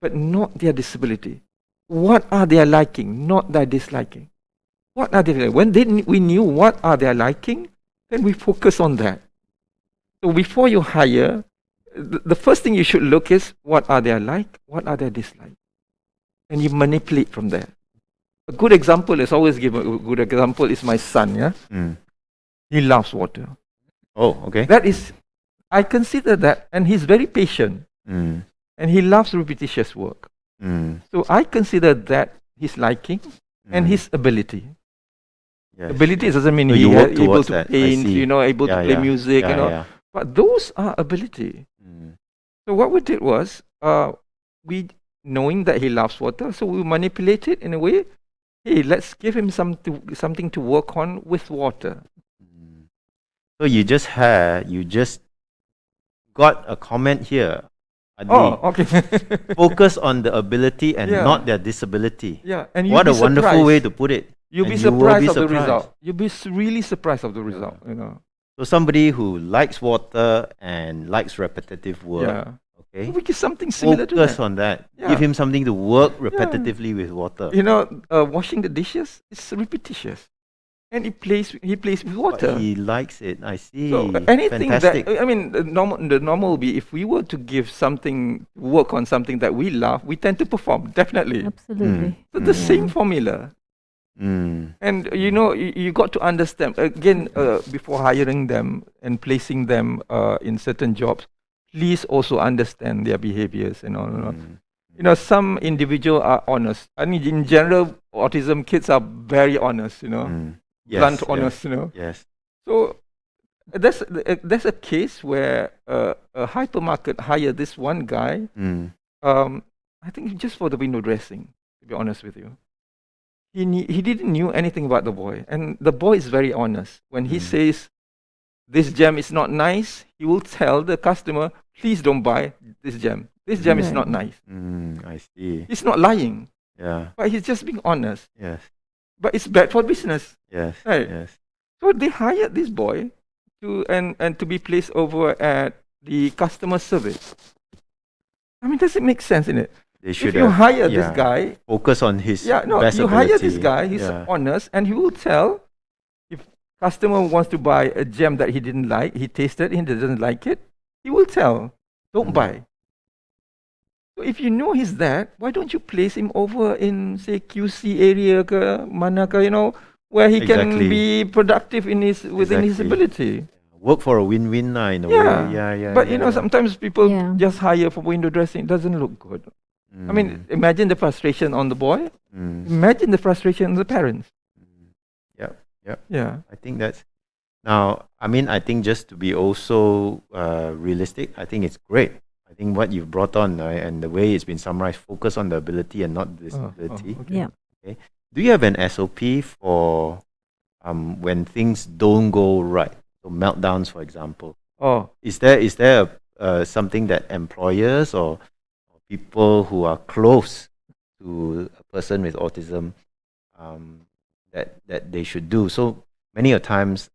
Speaker 3: but not their disability. What are they liking, not their disliking? What are they liking? When we knew what are they liking, then we focus on that. So before you hire, the first thing you should look is what are they like, what are their dislike, and you manipulate from there. A good example is always give a good example is my son. Yeah, he loves water.
Speaker 2: Oh, okay.
Speaker 3: That is, I consider that, and he's very patient, and he loves repetitious work. So I consider that his liking and his ability.
Speaker 2: Yes.
Speaker 3: Ability doesn't mean
Speaker 2: So
Speaker 3: he
Speaker 2: you work
Speaker 3: able
Speaker 2: towards
Speaker 3: to
Speaker 2: that. I
Speaker 3: paint,
Speaker 2: see.
Speaker 3: able to play music,
Speaker 2: Yeah.
Speaker 3: But those are ability. So what we did was, we knowing that he loves water, so we manipulate it in a way. Hey, let's give him something to work on with water.
Speaker 2: So you just got a comment here. Adli.
Speaker 3: Oh, okay.
Speaker 2: Focus on the ability and
Speaker 3: Yeah.
Speaker 2: not their disability.
Speaker 3: Yeah, and
Speaker 2: What a wonderful way to put it.
Speaker 3: You'll be
Speaker 2: And you will
Speaker 3: surprised
Speaker 2: be
Speaker 3: of the
Speaker 2: surprised.
Speaker 3: result. You'll be really surprised of the result.
Speaker 2: So somebody who likes water and likes repetitive work,
Speaker 3: Yeah.
Speaker 2: okay,
Speaker 3: We give something similar to
Speaker 2: focus
Speaker 3: that.
Speaker 2: on that.
Speaker 3: Yeah.
Speaker 2: Give him something to work repetitively with water.
Speaker 3: Washing the dishes is repetitious, and he plays with water.
Speaker 2: But he likes it. I see.
Speaker 3: So anything
Speaker 2: Fantastic.
Speaker 3: that the normal will be, if we were to give something, work on something that we love, we tend to perform definitely.
Speaker 4: Absolutely.
Speaker 3: So the same formula, and you got to understand again before hiring them and placing them in certain jobs. Please also understand their behaviors and all. Some individual are honest. I mean, in general, autism kids are very honest.
Speaker 2: Yes,
Speaker 3: Blunt,
Speaker 2: yes,
Speaker 3: honest.
Speaker 2: Yes.
Speaker 3: So there's a case where a hypermarket hired this one guy. I think just for the window dressing. To be honest with you, he didn't knew anything about the boy, and the boy is very honest. When he says this jam is not nice, he will tell the customer, please don't buy this jam. This jam is not nice.
Speaker 2: I see.
Speaker 3: He's not lying,
Speaker 2: Yeah.
Speaker 3: but he's just being honest.
Speaker 2: Yes.
Speaker 3: But it's bad for business.
Speaker 2: Yes.
Speaker 3: Right.
Speaker 2: Yes.
Speaker 3: So they hired this boy to be placed over at the customer service. I mean, does it make sense in it?
Speaker 2: They should
Speaker 3: If you
Speaker 2: have,
Speaker 3: hire this guy,
Speaker 2: focus on his
Speaker 3: you
Speaker 2: best
Speaker 3: hire this
Speaker 2: ability.
Speaker 3: guy, he's honest, and he will tell if customer wants to buy a jam that he didn't like, he tasted, he doesn't like it, he will tell, don't buy. So if you know he's that, why don't you place him over in, say, QC area ke, mana ke, where he can
Speaker 2: Exactly.
Speaker 3: be productive in within his
Speaker 2: Exactly.
Speaker 3: ability.
Speaker 2: Work for a win-win in a way. Yeah.
Speaker 3: But sometimes people
Speaker 4: Yeah.
Speaker 3: just hire for window dressing. It doesn't look good. I mean, imagine the frustration on the boy. Imagine the frustration on the parents.
Speaker 2: Yep.
Speaker 3: Yeah.
Speaker 2: I think that's now. I mean, I think just to be also realistic, I think it's great. I think what you've brought on and the way it's been summarized, focus on the ability and not disability.
Speaker 3: Okay.
Speaker 4: Yeah.
Speaker 2: Do you have an SOP for when things don't go right? So meltdowns, for example.
Speaker 3: Oh,
Speaker 2: Is there something that employers or people who are close to a person with autism that they should do? So many a times,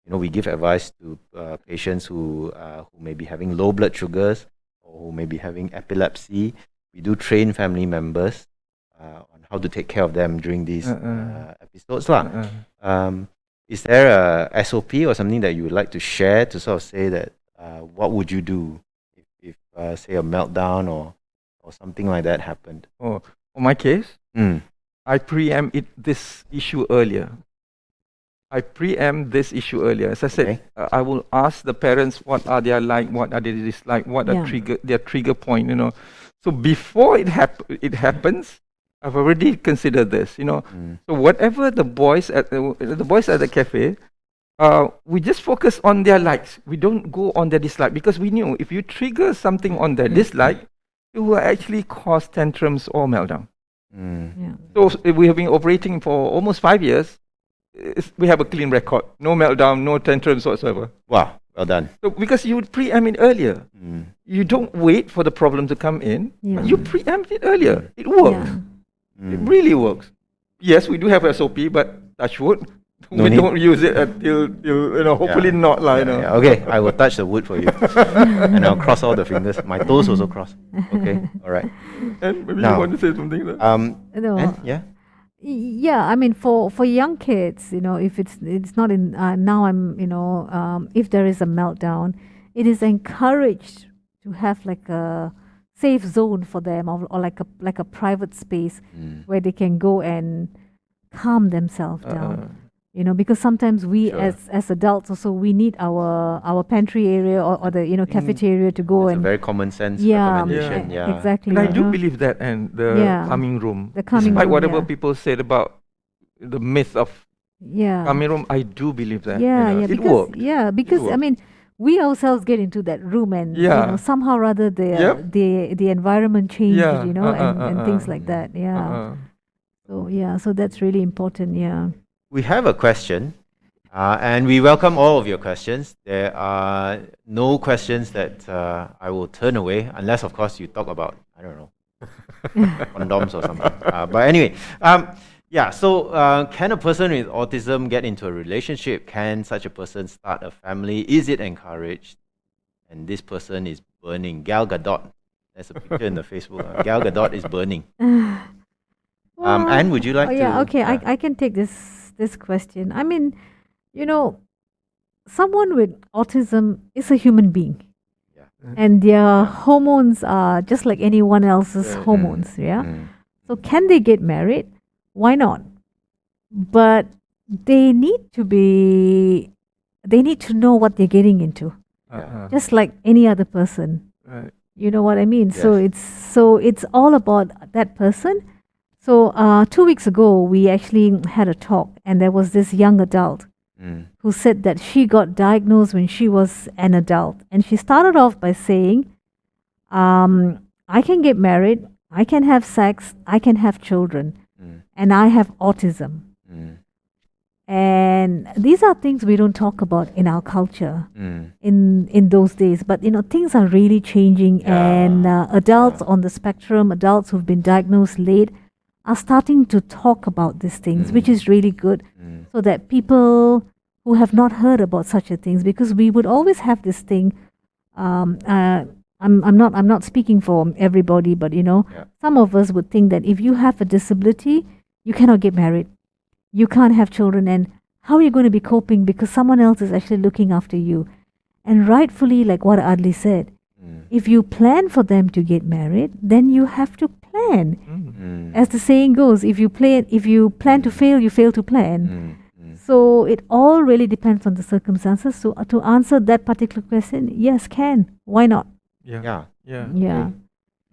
Speaker 2: we give advice to patients who may be having low blood sugars or who may be having epilepsy. We do train family members on how to take care of them during these episodes, lah. Is there a SOP or something that you would like to share to sort of say that what would you do if say a meltdown or something like that happened?
Speaker 3: on my case,
Speaker 2: Mm.
Speaker 3: I preempt this issue earlier. As I said,
Speaker 2: Okay.
Speaker 3: I will ask the parents what are they like, what are they dislike, what are
Speaker 4: Yeah.
Speaker 3: their trigger point. So before it happens, I've already considered this. So whatever the boys at the cafe, we just focus on their likes. We don't go on their dislike because we knew if you trigger something on their dislike, it will actually cause tantrums or meltdown.
Speaker 4: Yeah.
Speaker 3: So we have been operating for almost 5 years. We have a clean record. No meltdown, no tantrums whatsoever.
Speaker 2: Wow, well done.
Speaker 3: So because you would preempt it earlier. You don't wait for the problem to come in.
Speaker 4: Yeah.
Speaker 3: You preempt it earlier. It works.
Speaker 4: Yeah.
Speaker 3: It really works. Yes, we do have SOP, but touch wood.
Speaker 2: No
Speaker 3: We
Speaker 2: need.
Speaker 3: don't use it until hopefully
Speaker 2: Yeah.
Speaker 3: not like.
Speaker 2: Yeah. Okay, I will touch the wood for you, and I'll cross all the fingers. My toes also cross. Okay, all right.
Speaker 3: And maybe
Speaker 2: Now,
Speaker 3: you want to say something there?
Speaker 4: No.
Speaker 2: And yeah.
Speaker 4: Yeah, I mean, for young kids, if it's not in now, if there is a meltdown, it is encouraged to have like a safe zone for them, or like a private space where they can go and calm themselves down. Because sometimes we
Speaker 3: Sure.
Speaker 4: as adults also, we need our pantry area or the cafeteria to go
Speaker 2: It's a
Speaker 4: and
Speaker 2: very common sense
Speaker 4: yeah,
Speaker 2: recommendation. Yeah.
Speaker 4: exactly.
Speaker 3: And I do believe that, and the
Speaker 4: Yeah.
Speaker 3: calming room.
Speaker 4: The calming
Speaker 3: Despite
Speaker 4: room,
Speaker 3: whatever
Speaker 4: yeah.
Speaker 3: people said about the myth of
Speaker 4: Yeah.
Speaker 3: calming room, I do believe that.
Speaker 4: Yeah,
Speaker 3: it
Speaker 4: because
Speaker 3: worked.
Speaker 4: because I
Speaker 3: worked.
Speaker 4: mean, we ourselves get into that room and
Speaker 3: Yeah.
Speaker 4: somehow rather
Speaker 3: Yep.
Speaker 4: the environment changes,
Speaker 3: Yeah,
Speaker 4: and things like that. Yeah. So that's really important. Yeah.
Speaker 2: We have a question, and we welcome all of your questions. There are no questions that I will turn away, unless, of course, you talk about, I don't know, condoms or something. But anyway, yeah, so can a person with autism get into a relationship? Can such a person start a family? Is it encouraged? And this person is burning. Gal Gadot. There's a picture in the Facebook. Gal Gadot is burning. Anne, would you like
Speaker 4: Oh, yeah.
Speaker 2: to?
Speaker 4: Okay. I can take this question. I mean, someone with autism is a human being.
Speaker 2: Yeah.
Speaker 4: And their hormones are just like anyone else's
Speaker 3: Yeah.
Speaker 4: hormones. Yeah.
Speaker 2: Mm.
Speaker 4: So can they get married? Why not? But they need to know what they're getting into, just like any other person.
Speaker 3: Right.
Speaker 4: You know what I mean?
Speaker 2: Yes.
Speaker 4: So it's all about that person. So 2 weeks ago, we actually had a talk, and there was this young adult
Speaker 2: Mm.
Speaker 4: who said that she got diagnosed when she was an adult, and she started off by saying, "I can get married, I can have sex, I can have children,
Speaker 2: Mm.
Speaker 4: and I have autism."
Speaker 2: Mm.
Speaker 4: And these are things we don't talk about in our culture
Speaker 2: Mm.
Speaker 4: in those days. But things are really changing,
Speaker 2: Yeah.
Speaker 4: and adults on the spectrum, adults who've been diagnosed late, are starting to talk about these things, which is really good, so that people who have not heard about such a things, because we would always have this thing. I'm not speaking for everybody, but some of us would think that if you have a disability, you cannot get married, you can't have children, and how are you going to be coping because someone else is actually looking after you? And rightfully, like what Adli said, If you plan for them to get married, then you have to plan. As the saying goes, if you plan to fail, you fail to plan. So it all really depends on the circumstances. So to answer that particular question, yes, can. Why not?
Speaker 3: Yeah.
Speaker 2: Yeah.
Speaker 4: Yeah.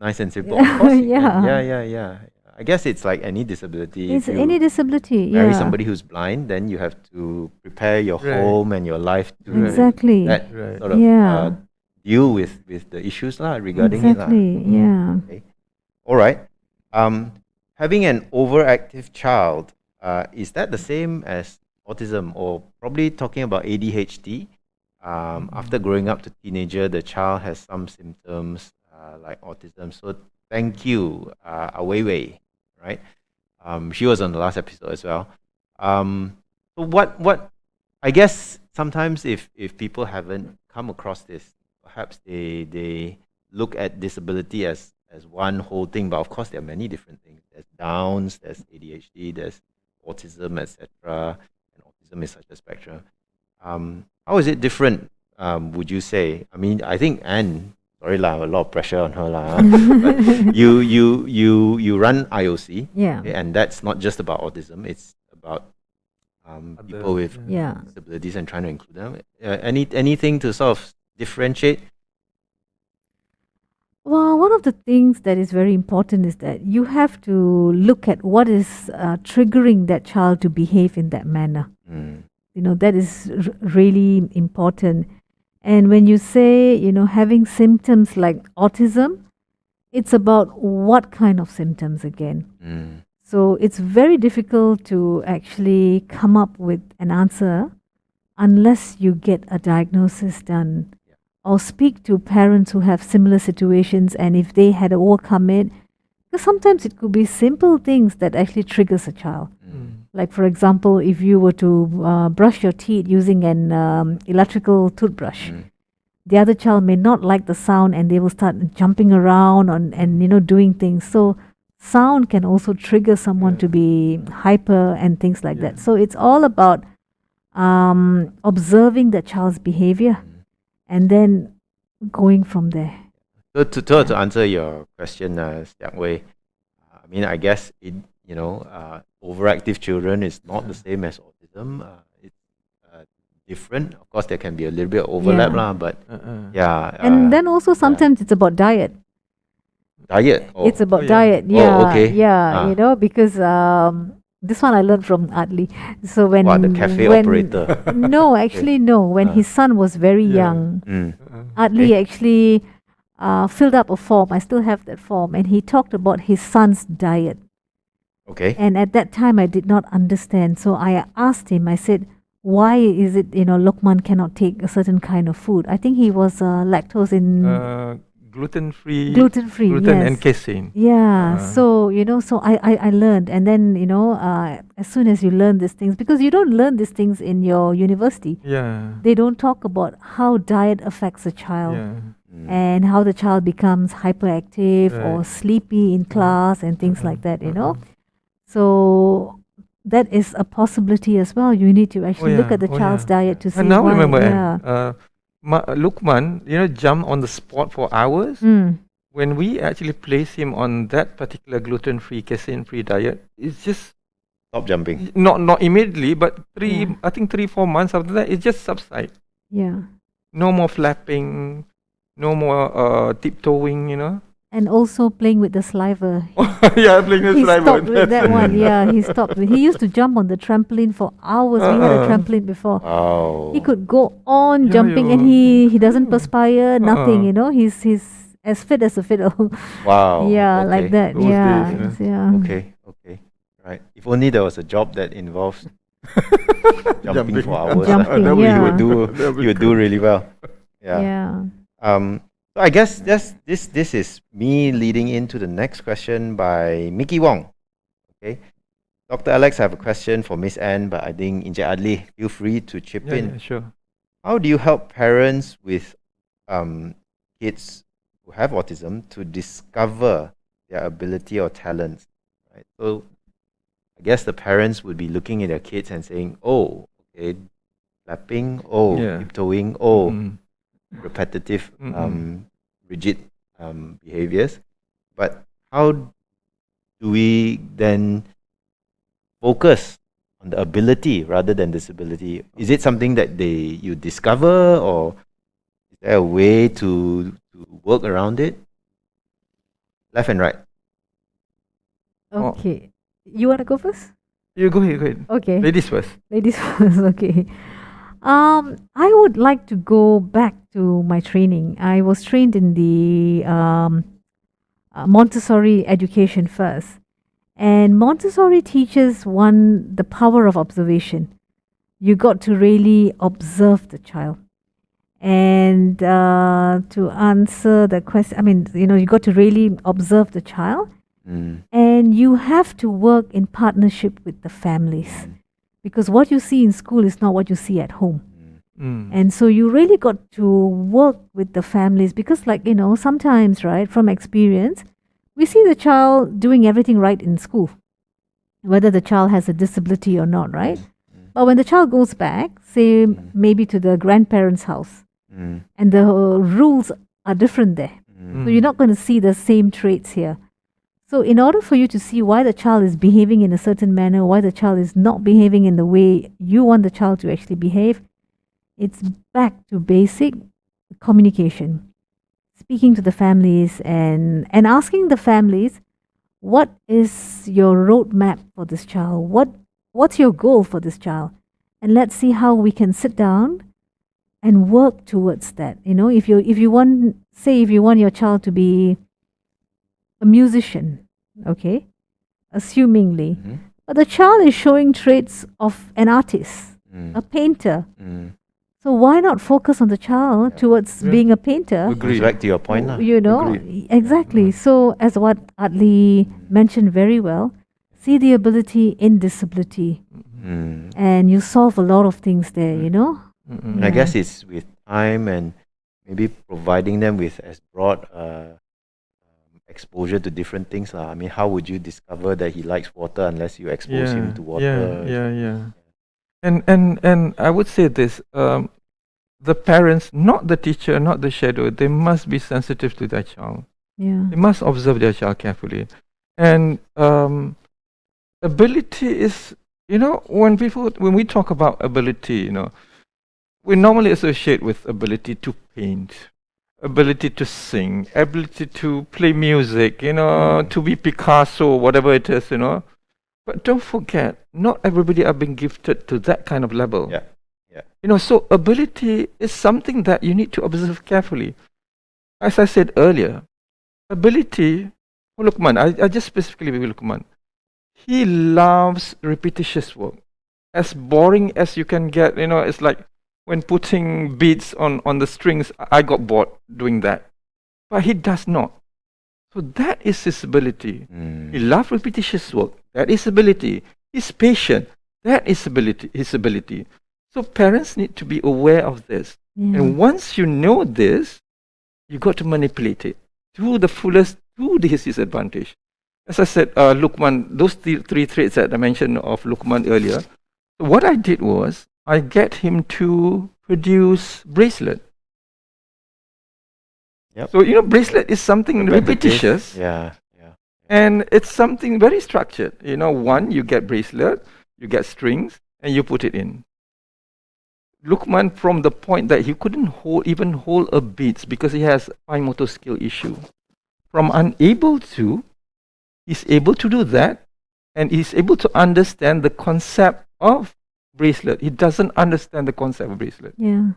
Speaker 2: Nice and simple. Of course you can.
Speaker 4: Yeah.
Speaker 2: Yeah. I guess it's like any disability.
Speaker 4: It's
Speaker 2: If you
Speaker 4: any disability.
Speaker 2: marry
Speaker 4: Yeah.
Speaker 2: somebody who's blind, then you have to prepare your
Speaker 3: Right.
Speaker 2: home and your life to
Speaker 4: Exactly.
Speaker 2: that
Speaker 3: Right.
Speaker 2: sort of
Speaker 4: Yeah.
Speaker 2: deal with the issues regarding
Speaker 4: Exactly.
Speaker 2: it.
Speaker 4: Yeah.
Speaker 2: Okay. All right. Having an overactive child, is that the same as autism, or probably talking about ADHD? After growing up to teenager, the child has some symptoms like autism. So thank you, Aweiwei, right? She was on the last episode as well. So what I guess sometimes if people haven't come across this, perhaps they look at disability as one whole thing, but of course there are many different things. There's Downs, there's ADHD, there's autism, etc. And autism is such a spectrum. How is it different? Would you say? I mean, I think Anne. Sorry lah, a lot of pressure on her lah. But you run IOC,
Speaker 4: Yeah.
Speaker 2: okay, and that's not just about autism. It's about people with
Speaker 4: Yeah.
Speaker 2: disabilities and trying to include them. Anything to sort of differentiate?
Speaker 4: Well, one of the things that is very important is that you have to look at what is triggering that child to behave in that manner. That is really important. And when you say, having symptoms like autism, it's about what kind of symptoms again. So it's very difficult to actually come up with an answer unless you get a diagnosis done or speak to parents who have similar situations, and if they had overcome it, because sometimes it could be simple things that actually triggers a child. Like, for example, if you were to brush your teeth using an electrical toothbrush, the other child may not like the sound and they will start jumping around and doing things. So sound can also trigger someone to be hyper and things like that. So it's all about observing the child's behavior and then going from there.
Speaker 2: So to answer your question, Xiang Wei, I mean, I guess overactive children is not the same as autism. It's different. Of course, there can be a little bit of overlap, but yeah.
Speaker 4: And then also sometimes it's about diet.
Speaker 2: Diet.
Speaker 4: It's about
Speaker 3: yeah.
Speaker 4: diet.
Speaker 2: Oh,
Speaker 4: Yeah.
Speaker 2: okay.
Speaker 4: Yeah. Because this one I learned from Adli. So when
Speaker 2: the cafe operator.
Speaker 4: No, actually no. When his son was very young, Adli actually filled up a form. I still have that form, and he talked about his son's diet.
Speaker 2: Okay.
Speaker 4: And at that time, I did not understand. So I asked him. I said, "Why is it Lokman cannot take a certain kind of food?" I think he was lactose in.
Speaker 3: Gluten-free.
Speaker 4: Gluten-free,
Speaker 3: Gluten
Speaker 4: yes.
Speaker 3: and casein.
Speaker 4: Yeah, so so I learned, and then as soon as you learn these things, because you don't learn these things in your university,
Speaker 3: Yeah.
Speaker 4: they don't talk about how diet affects a child
Speaker 3: Yeah.
Speaker 4: and how the child becomes hyperactive or
Speaker 3: Right.
Speaker 4: sleepy in class and things like that. So that is a possibility as well. You need to actually look
Speaker 3: yeah.
Speaker 4: at the
Speaker 3: Oh,
Speaker 4: child's
Speaker 3: yeah.
Speaker 4: diet to see
Speaker 3: I now
Speaker 4: why.
Speaker 3: remember,
Speaker 4: Yeah.
Speaker 3: Lukman, jump on the spot for hours.
Speaker 4: Mm.
Speaker 3: When we actually place him on that particular gluten-free, casein-free diet, it's just
Speaker 2: Stop jumping.
Speaker 3: not immediately, but
Speaker 4: Yeah.
Speaker 3: I think 3-4 months after that, it just subside.
Speaker 4: Yeah.
Speaker 3: No more flapping, no more tiptoeing.
Speaker 4: And also playing with the saliva.
Speaker 3: Yeah, playing with
Speaker 4: He
Speaker 3: saliva.
Speaker 4: stopped with that one. Yeah, he stopped. He used to jump on the trampoline for hours. We had a trampoline before.
Speaker 2: Wow.
Speaker 4: He could go on
Speaker 3: Yeah,
Speaker 4: jumping, and he doesn't perspire. Nothing. He's as fit as a fiddle.
Speaker 2: Wow.
Speaker 4: Yeah,
Speaker 2: okay.
Speaker 4: like that.
Speaker 3: Those
Speaker 4: Yeah,
Speaker 3: days,
Speaker 4: yeah.
Speaker 2: Okay. Right. If only there was a job that involves jumping for hours.
Speaker 4: Jumping,
Speaker 2: then
Speaker 4: yeah.
Speaker 2: you would do really well. Yeah.
Speaker 4: Yeah.
Speaker 2: So I guess this is me leading into the next question by Mickey Wong. Okay. Dr. Alex, I have a question for Miss Anne, but I think Encik Adli, feel free to chip in.
Speaker 3: Yeah, sure.
Speaker 2: How do you help parents with kids who have autism to discover their ability or talents? Right. So I guess the parents would be looking at their kids and saying, "Oh, okay, flapping. Oh,
Speaker 3: Yeah.
Speaker 2: tiptoeing. Oh,
Speaker 3: Mm.
Speaker 2: repetitive rigid behaviors. But how do we then focus on the ability rather than disability? Is it something that you discover, or is there a way to work around it? Left and right.
Speaker 3: Oh.
Speaker 4: Okay. You want to go first?
Speaker 3: You go ahead, go ahead.
Speaker 4: Okay.
Speaker 3: Ladies first.
Speaker 4: Ladies first, okay. I would like to go back to my training. I was trained in the Montessori education first. And Montessori teaches one the power of observation. You got to really observe the child. And to answer the question, I mean, you got to really observe the child. And you have to work in partnership with the families. Because what you see in school is not what you see at home. And so you really got to work with the families, because sometimes, right, from experience, we see the child doing everything right in school, whether the child has a disability or not, right? But when the child goes back, say maybe to the grandparents' house, and the rules are different there. So you're not going to see the same traits here. So in order for you to see why the child is behaving in a certain manner, why the child is not behaving in the way you want the child to actually behave, it's back to basic communication. Speaking to the families and asking the families, what is your roadmap for this child? What's your goal for this child? And let's see how we can sit down and work towards that. If you want your child to be a musician, okay, assumingly, but the child is showing traits of an artist, a painter. So why not focus on the child towards being a painter?
Speaker 2: Goes back to your point, lah.
Speaker 4: Exactly. So as what Adli mentioned very well, see the ability in disability, and you solve a lot of things there.
Speaker 2: And I guess it's with time and maybe providing them with as broad exposure to different things, lah. I mean, how would you discover that he likes water unless you expose him to water?
Speaker 3: Yeah. And I would say this: the parents, not the teacher, not the shadow, they must be sensitive to their child.
Speaker 4: Yeah.
Speaker 3: They must observe their child carefully. And ability is, when we talk about ability, we normally associate with ability to paint, ability to sing, ability to play music, to be Picasso, whatever it is, But don't forget, not everybody are being gifted to that kind of level.
Speaker 2: Yeah.
Speaker 3: So ability is something that you need to observe carefully. As I said earlier, ability, for Lukman, I just specifically with Lukman, he loves repetitious work. As boring as you can get, it's like when putting beads on the strings, I got bored doing that. But he does not. So that is his ability. He loves repetitious work. That is ability. He's patient. That is his ability. So parents need to be aware of this. And once you know this, you got to manipulate it to the fullest, to his disadvantage. As I said, Lukman, those three traits that I mentioned of Lukman earlier, what I did was, I get him to produce bracelet.
Speaker 2: Yep.
Speaker 3: So, bracelet is something repetitious.
Speaker 2: Yeah.
Speaker 3: And it's something very structured. One, you get bracelet, you get strings, and you put it in. Lukman, from the point that he couldn't even hold a beads because he has fine motor skill issue. From unable to, he's able to do that, and he's able to understand the concept of bracelet. He doesn't understand the concept of bracelet.
Speaker 4: Yeah.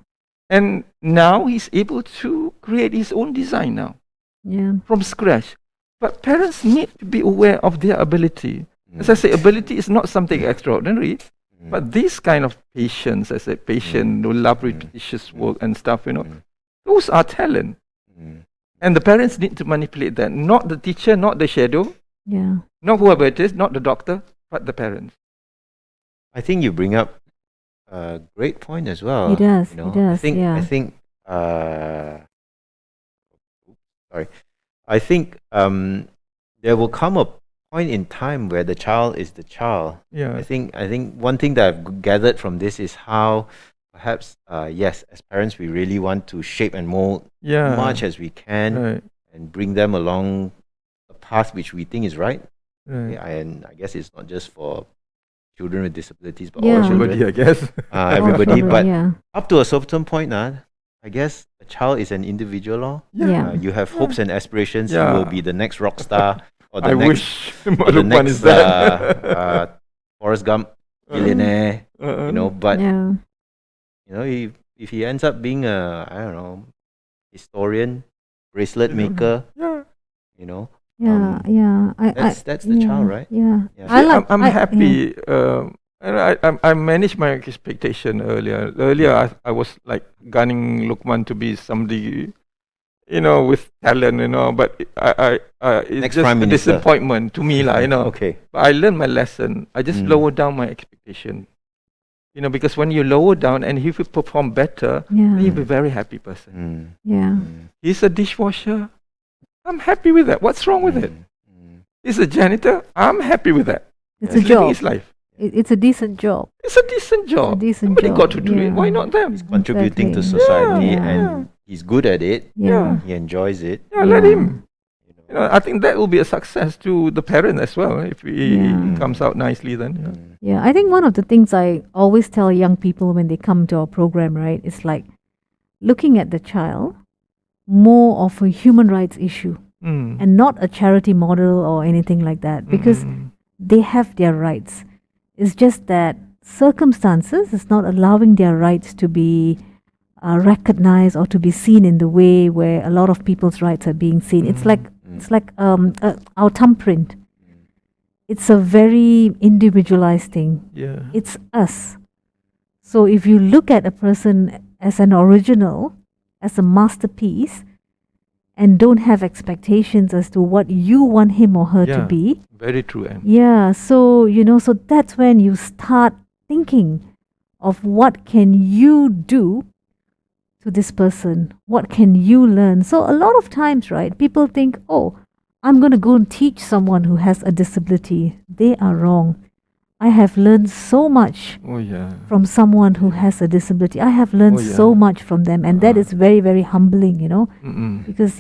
Speaker 3: And now he's able to create his own design now.
Speaker 4: Yeah.
Speaker 3: From scratch. But parents need to be aware of their ability. As I say, ability is not something extraordinary, but this kind of patience, as I said, patient, who love repetitious work and stuff, those are talent. And the parents need to manipulate that. Not the teacher, not the shadow, not whoever it is, not the doctor, but the parents.
Speaker 2: I think you bring up a great point as well.
Speaker 4: He does.
Speaker 2: I think there will come a point in time where the child is the child.
Speaker 3: Yeah.
Speaker 2: I think one thing that I've gathered from this is how perhaps, yes, as parents, we really want to shape and mold
Speaker 3: Yeah.
Speaker 2: much as we can
Speaker 3: Right.
Speaker 2: and bring them along a path which we think is right.
Speaker 3: Right.
Speaker 2: Okay, and I guess it's not just for children with disabilities, but
Speaker 4: Yeah.
Speaker 2: all
Speaker 3: Everybody,
Speaker 2: children,
Speaker 3: I guess.
Speaker 2: everybody.
Speaker 4: Children,
Speaker 2: But
Speaker 4: yeah.
Speaker 2: up to a certain point, I guess a child is an individual.
Speaker 4: Yeah.
Speaker 2: You have hopes and aspirations. You
Speaker 3: Yeah.
Speaker 2: will be the next rock star or the
Speaker 3: I
Speaker 2: next,
Speaker 3: wish
Speaker 2: or the
Speaker 3: Lukman is
Speaker 2: next
Speaker 3: that.
Speaker 2: Forrest Gump billionaire. But
Speaker 4: Yeah.
Speaker 2: if he ends up being a, I don't know, historian, bracelet maker,
Speaker 3: Yeah.
Speaker 4: Yeah. Yeah.
Speaker 2: that's the child, right?
Speaker 4: Yeah.
Speaker 2: Yeah.
Speaker 4: I
Speaker 3: See,
Speaker 4: like.
Speaker 3: I'm
Speaker 4: I-
Speaker 3: happy. I managed my expectation earlier. Earlier, I was like gunning Lukman to be somebody, with talent, But it's
Speaker 2: Next
Speaker 3: just
Speaker 2: Prime
Speaker 3: a
Speaker 2: Minister.
Speaker 3: disappointment to me,
Speaker 2: Okay.
Speaker 3: But I learned my lesson. I just lowered down my expectation. Because when you lower down and if you perform better, then
Speaker 4: Yeah.
Speaker 3: you'll be a very happy person.
Speaker 2: Mm.
Speaker 4: Yeah.
Speaker 2: Mm.
Speaker 3: He's a dishwasher. I'm happy with that. What's wrong with it?
Speaker 2: Mm.
Speaker 3: He's a janitor. I'm happy with that.
Speaker 4: It's
Speaker 2: Yeah.
Speaker 4: a
Speaker 3: He's living
Speaker 4: job.
Speaker 3: his life.
Speaker 4: It's a decent job.
Speaker 3: It's a decent job.
Speaker 4: decent
Speaker 3: Somebody
Speaker 4: job,
Speaker 3: got to do it.
Speaker 4: yeah.
Speaker 3: Why not them?
Speaker 2: Contributing to
Speaker 4: Exactly.
Speaker 2: society,
Speaker 4: Yeah.
Speaker 2: and he's good at it.
Speaker 4: Yeah.
Speaker 2: He enjoys it.
Speaker 3: Yeah, let
Speaker 4: Yeah.
Speaker 3: him. I think that will be a success to the parent as well if he
Speaker 4: Yeah.
Speaker 3: comes out nicely then. Yeah.
Speaker 2: Mm.
Speaker 4: Yeah, I think one of the things I always tell young people when they come to our program, right, is like looking at the child more of a human rights issue
Speaker 3: Mm.
Speaker 4: and not a charity model or anything like that, because
Speaker 3: Mm.
Speaker 4: they have their rights. It's just that circumstances is not allowing their rights to be recognized or to be seen in the way where a lot of people's rights are being seen. It's like our thumbprint. It's a very individualized thing.
Speaker 3: Yeah.
Speaker 4: It's us. So if you look at a person as an original, as a masterpiece, and don't have expectations as to what you want him or her to
Speaker 3: Yeah.
Speaker 4: be,
Speaker 3: Very true, Anne.
Speaker 4: yeah, so so that's when you start thinking of what can you do to this person, what can you learn. So a lot of times, right, people think, oh, I'm going to go and teach someone who has a disability. They are wrong. I have learned so much
Speaker 3: Oh, yeah.
Speaker 4: from someone who has a disability. I have learned
Speaker 3: Oh, yeah.
Speaker 4: so much from them, and that is very, very humbling,
Speaker 3: Mm-mm.
Speaker 4: because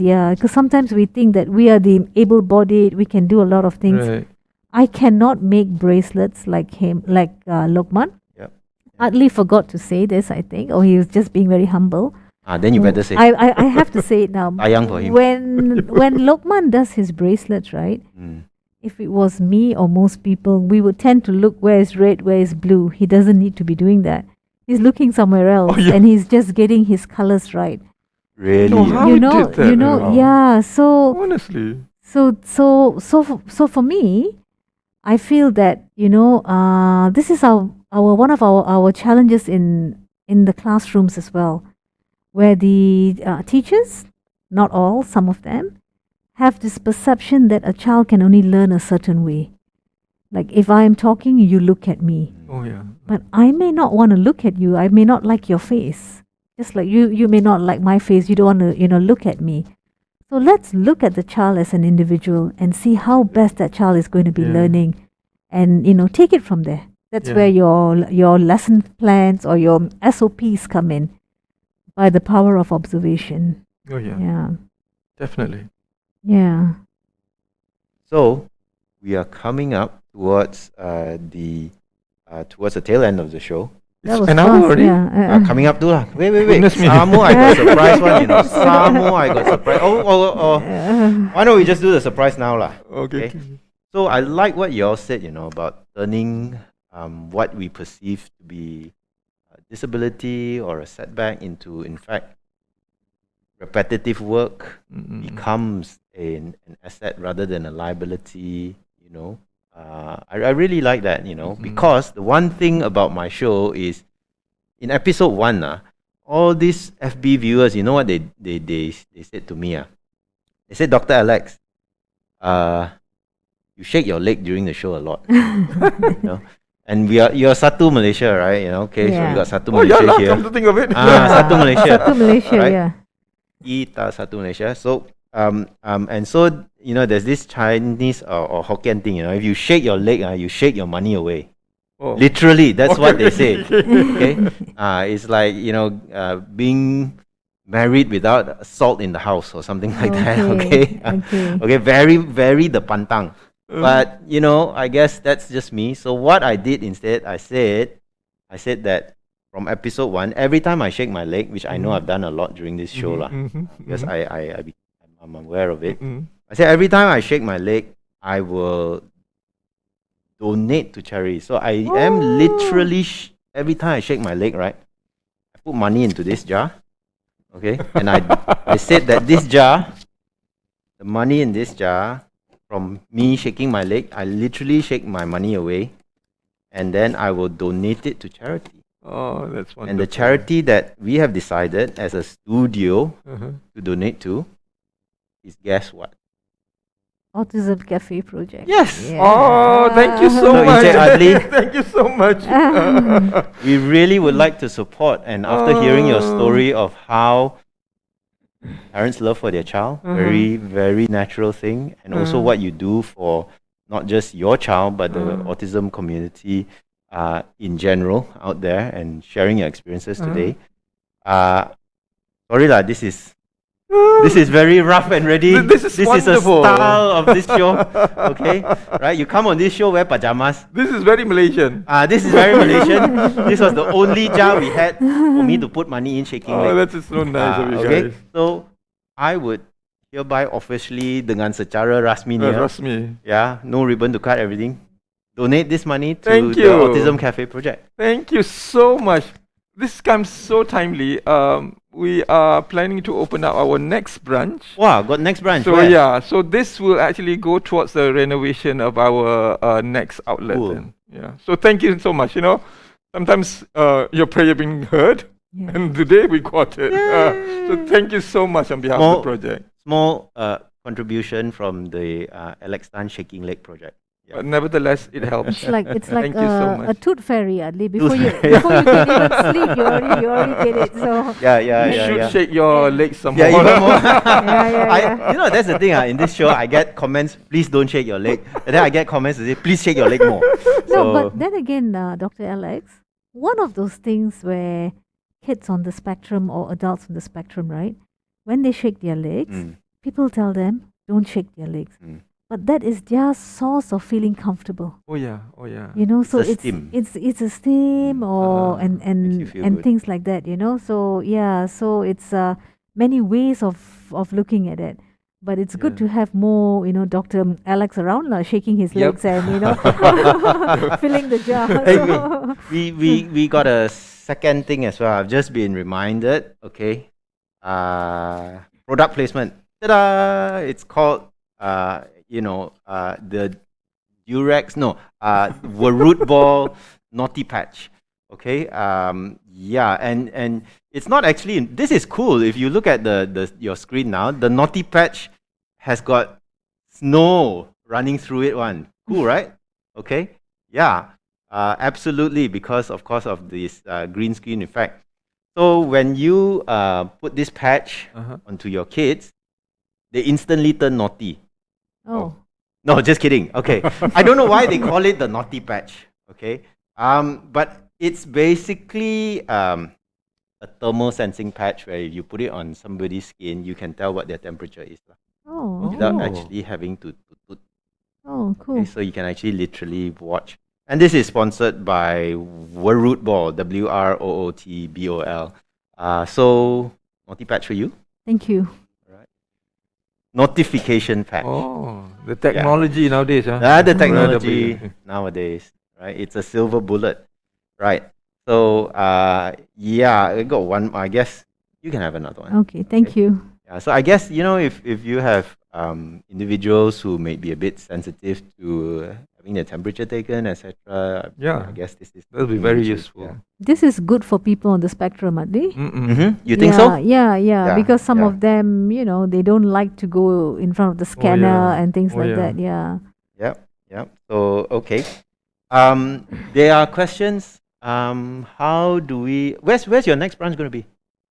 Speaker 4: sometimes we think that we are the able-bodied, we can do a lot of things.
Speaker 3: Right.
Speaker 4: I cannot make bracelets like him, like Lokman.
Speaker 2: Yep.
Speaker 4: Hardly forgot to say this, I think, or he was just being very humble.
Speaker 2: Then you better say.
Speaker 4: I have to say it now.
Speaker 2: Sayang for him.
Speaker 4: When Lokman does his bracelets, right?
Speaker 2: Mm.
Speaker 4: If it was me or most people, we would tend to look where is red, where is blue. He doesn't need to be doing that. He's looking somewhere else,
Speaker 3: yeah.
Speaker 4: and he's just getting his colors right.
Speaker 2: Really?
Speaker 3: No, how he did that,
Speaker 4: Yeah. So
Speaker 3: Honestly.
Speaker 4: so for me, I feel that this is our one of our challenges in the classrooms as well, where the teachers, not all, some of them, have this perception that a child can only learn a certain way. Like if I am talking, you look at me,
Speaker 3: Oh, yeah.
Speaker 4: but I may not want to look at you. I may not like your face, just like you may not like my face. You don't want to look at me. So let's look at the child as an individual and see how best that child is going to be
Speaker 3: Yeah.
Speaker 4: learning, and take it from there. That's
Speaker 3: Yeah.
Speaker 4: where your lesson plans or your SOPs come in, by the power of observation.
Speaker 3: Oh, yeah.
Speaker 4: Yeah,
Speaker 3: Definitely.
Speaker 4: yeah.
Speaker 2: So we are coming up towards towards the tail end of the show.
Speaker 4: That
Speaker 3: It's
Speaker 4: was
Speaker 3: an hour
Speaker 4: fast,
Speaker 3: already?
Speaker 4: yeah.
Speaker 2: Coming up to lah. Wait.
Speaker 3: Goodness me.
Speaker 2: Some more I got surprise one. Some more I got surprise. Oh. Why don't we just do the surprise now lah?
Speaker 3: Okay.
Speaker 2: So I like what you all said. About turning what we perceive to be a disability or a setback into, in fact, repetitive work
Speaker 3: Mm-mm.
Speaker 2: becomes an asset rather than a liability. I really like that. Because the one thing about my show is, in episode 1, all these FB viewers, you know what they said to me? They said, Dr. Alex, you shake your leg during the show a lot. And you're Satu Malaysia, right? Okay, so
Speaker 4: Yeah.
Speaker 2: we got Satu
Speaker 3: Oh, yeah,
Speaker 2: Malaysia
Speaker 3: lah,
Speaker 2: here.
Speaker 3: come to think of it.
Speaker 2: Satu Malaysia.
Speaker 4: Satu Malaysia,
Speaker 2: Right?
Speaker 4: yeah.
Speaker 2: Kita Satu Malaysia. So and so there's this Chinese or Hokkien thing. If you shake your leg, you shake your money away.
Speaker 3: Oh.
Speaker 2: Literally, that's what they
Speaker 3: Okay.
Speaker 2: say. Okay, it's like being married without salt in the house or something like that. Okay,
Speaker 4: Okay.
Speaker 2: okay, very the pantang. But I guess that's just me. So what I did instead, I said that from episode 1, every time I shake my leg, which I know I've done a lot during this show lah, because I'm aware of it. I said every time I shake my leg, I will donate to charity. So I am literally every time I shake my leg, right, I put money into this jar, okay, and I said that this jar, the money in this jar, from me shaking my leg, I literally shake my money away, and then I will donate it to charity.
Speaker 3: Oh, that's wonderful.
Speaker 2: And the charity that we have decided as a studio to donate to is, guess what?
Speaker 4: Autism Cafe project.
Speaker 2: Yes.
Speaker 4: Yeah.
Speaker 3: Oh, thank you so
Speaker 2: So,
Speaker 3: much.
Speaker 2: Encik Adli,
Speaker 3: Thank you so much.
Speaker 2: we really would like to support. And after hearing your story of how parents love for their child, very, very natural thing, and also what you do for not just your child, but the autism community in general out there, and sharing your experiences today. Sorry lah, this is very rough and ready.
Speaker 3: This is
Speaker 2: a
Speaker 3: wonderful.
Speaker 2: style of this show. Okay, right? You come on this show, wear pajamas.
Speaker 3: This is very Malaysian.
Speaker 2: This is very Malaysian. This was the only jar we had for me to put money in shaking
Speaker 3: Oh,
Speaker 2: leg.
Speaker 3: that is so nice of you
Speaker 2: Okay,
Speaker 3: guys.
Speaker 2: so I would hereby officially dengan secara rasminya,
Speaker 3: Rasmi.
Speaker 2: no ribbon to cut, everything, donate this money to
Speaker 3: Thank
Speaker 2: the
Speaker 3: you.
Speaker 2: Autism Cafe project.
Speaker 3: Thank you so much. This comes so timely. We are planning to open up our next branch.
Speaker 2: Wow, got next branch.
Speaker 3: So
Speaker 2: where?
Speaker 3: yeah, so this will actually go towards the renovation of our next outlet.
Speaker 2: Cool.
Speaker 3: Then. Yeah. So thank you so much. Sometimes your prayer being heard,
Speaker 4: Yeah.
Speaker 3: and today we got it. So thank you so much on behalf of the project.
Speaker 2: Small contribution from the Alex Tan Shaking Leg project.
Speaker 3: But nevertheless, it helps.
Speaker 4: It's like
Speaker 3: Thank you so
Speaker 4: a
Speaker 3: much.
Speaker 4: tooth fairy, Adli. Before
Speaker 2: Tooth
Speaker 4: you
Speaker 2: fairy.
Speaker 4: before you can even sleep, you already did it. So
Speaker 2: Yeah,
Speaker 3: You should shake your legs some
Speaker 2: Yeah,
Speaker 3: more.
Speaker 2: even more.
Speaker 4: yeah.
Speaker 2: That's the thing. In this show, I get comments, please don't shake your leg. And then I get comments that say, please shake your leg more.
Speaker 4: No, but then again, Dr. Alex, one of those things where kids on the spectrum or adults on the spectrum, right? When they shake their legs, people tell them, don't shake their legs. But that is their source of feeling comfortable.
Speaker 3: Oh yeah.
Speaker 4: So
Speaker 2: It's a
Speaker 4: it's
Speaker 2: stim.
Speaker 4: it's a steam or
Speaker 2: makes you feel
Speaker 4: and
Speaker 2: good.
Speaker 4: things like that, So so it's many ways of looking at it. But it's good to have more, Dr. Alex around shaking his
Speaker 3: Yep.
Speaker 4: legs and filling the jar.
Speaker 2: Hey,
Speaker 4: So-
Speaker 2: we got a second thing as well. I've just been reminded. Okay, product placement. Ta-da! It's called the Durex. No, Root Ball Naughty Patch. Okay. And it's not actually. This is cool. If you look at your screen now, the Naughty Patch has got snow running through it. Cool, right? Okay. Yeah. Absolutely, because of course of this green screen effect. So when you put this patch onto your kids, they instantly turn naughty.
Speaker 4: Oh.
Speaker 2: No, just kidding. Okay. I don't know why they call it the naughty patch. Okay. But it's basically a thermal sensing patch where if you put it on somebody's skin, you can tell what their temperature is
Speaker 4: Oh.
Speaker 2: without actually having to.
Speaker 4: Oh, cool.
Speaker 2: Okay, so you can actually literally watch. And this is sponsored by Root Ball, WROOTBOL. So, naughty patch for you.
Speaker 4: Thank you.
Speaker 2: Notification patch.
Speaker 3: Oh, the technology nowadays, huh?
Speaker 2: The technology
Speaker 3: W.
Speaker 2: nowadays, right? It's a silver bullet, right? So, I got one. I guess you can have another one.
Speaker 4: Okay, thank you.
Speaker 2: Yeah, so I guess, if you have individuals who may be a bit sensitive to having their temperature taken, etc.
Speaker 3: Yeah.
Speaker 2: I guess this is
Speaker 3: That'll be
Speaker 2: something
Speaker 3: very
Speaker 2: which is-
Speaker 3: useful.
Speaker 4: This is good for people on the spectrum, Adli.
Speaker 2: You think so?
Speaker 4: Yeah, because some
Speaker 2: yeah.
Speaker 4: of them, they don't like to go in front of the scanner and things like that. Yeah.
Speaker 2: Yep. So, okay. There are questions. How do we? Where's your next branch going to be?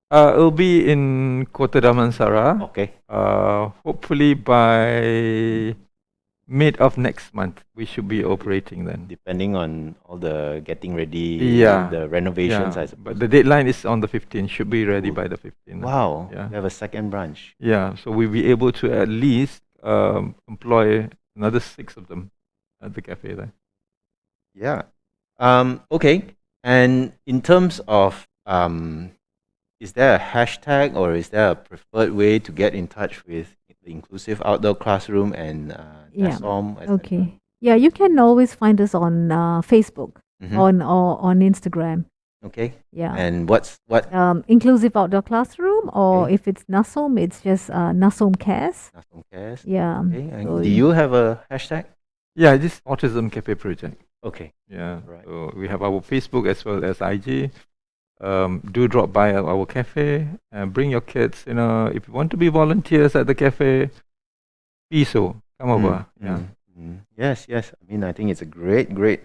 Speaker 3: It'll be in Kota Damansara.
Speaker 2: Okay.
Speaker 3: Hopefully by mid of next month, we should be operating then.
Speaker 2: Depending on all the getting ready,
Speaker 3: Yeah.
Speaker 2: the renovations,
Speaker 3: Yeah,
Speaker 2: I suppose.
Speaker 3: but the deadline is on the 15th. Should be ready by the 15th.
Speaker 2: Wow,
Speaker 3: Yeah.
Speaker 2: we have a second branch.
Speaker 3: Yeah, so we'll be able to at least employ another 6 of them at the cafe there.
Speaker 2: Yeah. Okay. And in terms of is there a hashtag or is there a preferred way to get in touch with the Inclusive Outdoor Classroom and
Speaker 4: Yeah.
Speaker 2: NASOM?
Speaker 4: Okay. Yeah, you can always find us on Facebook,
Speaker 2: Mhm.
Speaker 4: on Instagram.
Speaker 2: Okay.
Speaker 4: Yeah.
Speaker 2: And what?
Speaker 4: Inclusive Outdoor Classroom, or
Speaker 2: Okay.
Speaker 4: if it's NASOM, it's just NASOM Cares.
Speaker 2: NASOM cares.
Speaker 4: Yeah.
Speaker 2: Okay. And
Speaker 4: so
Speaker 2: do you have a hashtag?
Speaker 3: Yeah, this Autism Cafe project.
Speaker 2: Okay.
Speaker 3: Yeah,
Speaker 2: Right.
Speaker 3: so we have our Facebook as well as IG. Do drop by our cafe and bring your kids. You know, if you want to be volunteers at the cafe, be so. Come over. Yeah.
Speaker 2: Yes, yes. I mean, I think it's a great, great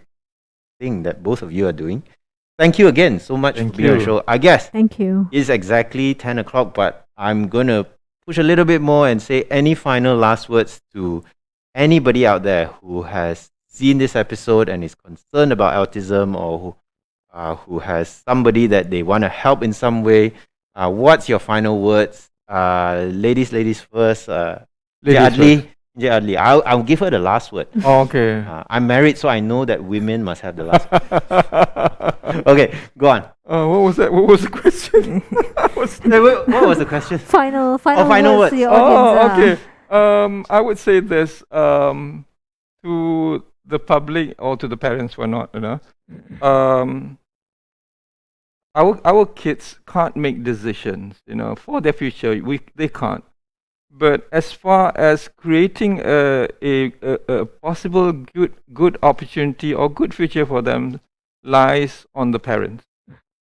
Speaker 2: thing that both of you are doing. Thank you again so much
Speaker 3: Thank
Speaker 2: for being on the
Speaker 3: you.
Speaker 2: show. I guess
Speaker 4: Thank you.
Speaker 2: it's exactly 10 o'clock, but I'm going to push a little bit more and say any final last words to anybody out there who has seen this episode and is concerned about autism, or who has somebody that they want to help in some way. What's your final words? Ladies first.
Speaker 3: Ladies first.
Speaker 2: Jay Adli. I'll give her the last word.
Speaker 3: Oh, okay.
Speaker 2: I'm married, so I know that women must have the last word. Okay, go on.
Speaker 3: What was that? What was the question?
Speaker 2: What was the question?
Speaker 4: Final
Speaker 2: final words.
Speaker 4: to your audience.
Speaker 3: Oh, okay. I would say this to the public or to the parents who are not, you know. Our kids can't make decisions, you know, for their future. They can't. But as far as creating a possible good opportunity or good future for them lies on the parents.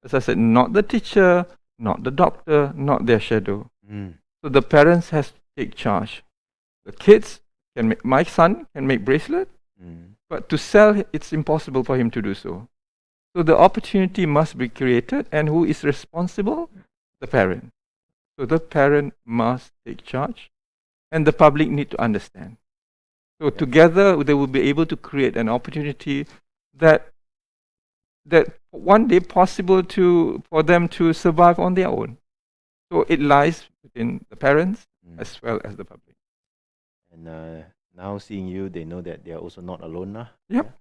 Speaker 3: As I said, not the teacher, not the doctor, not their shadow. So the parents has to take charge. The kids can make, my son can make bracelet, but to sell, it's impossible for him to do so. So the opportunity must be created, and who is responsible? The parent. So the parent must take charge, and the public need to understand. So together, they will be able to create an opportunity that one day possible for them to survive on their own. So it lies within the parents as well as the public.
Speaker 2: And now seeing you, they know that they are also not alone now.
Speaker 3: Yep.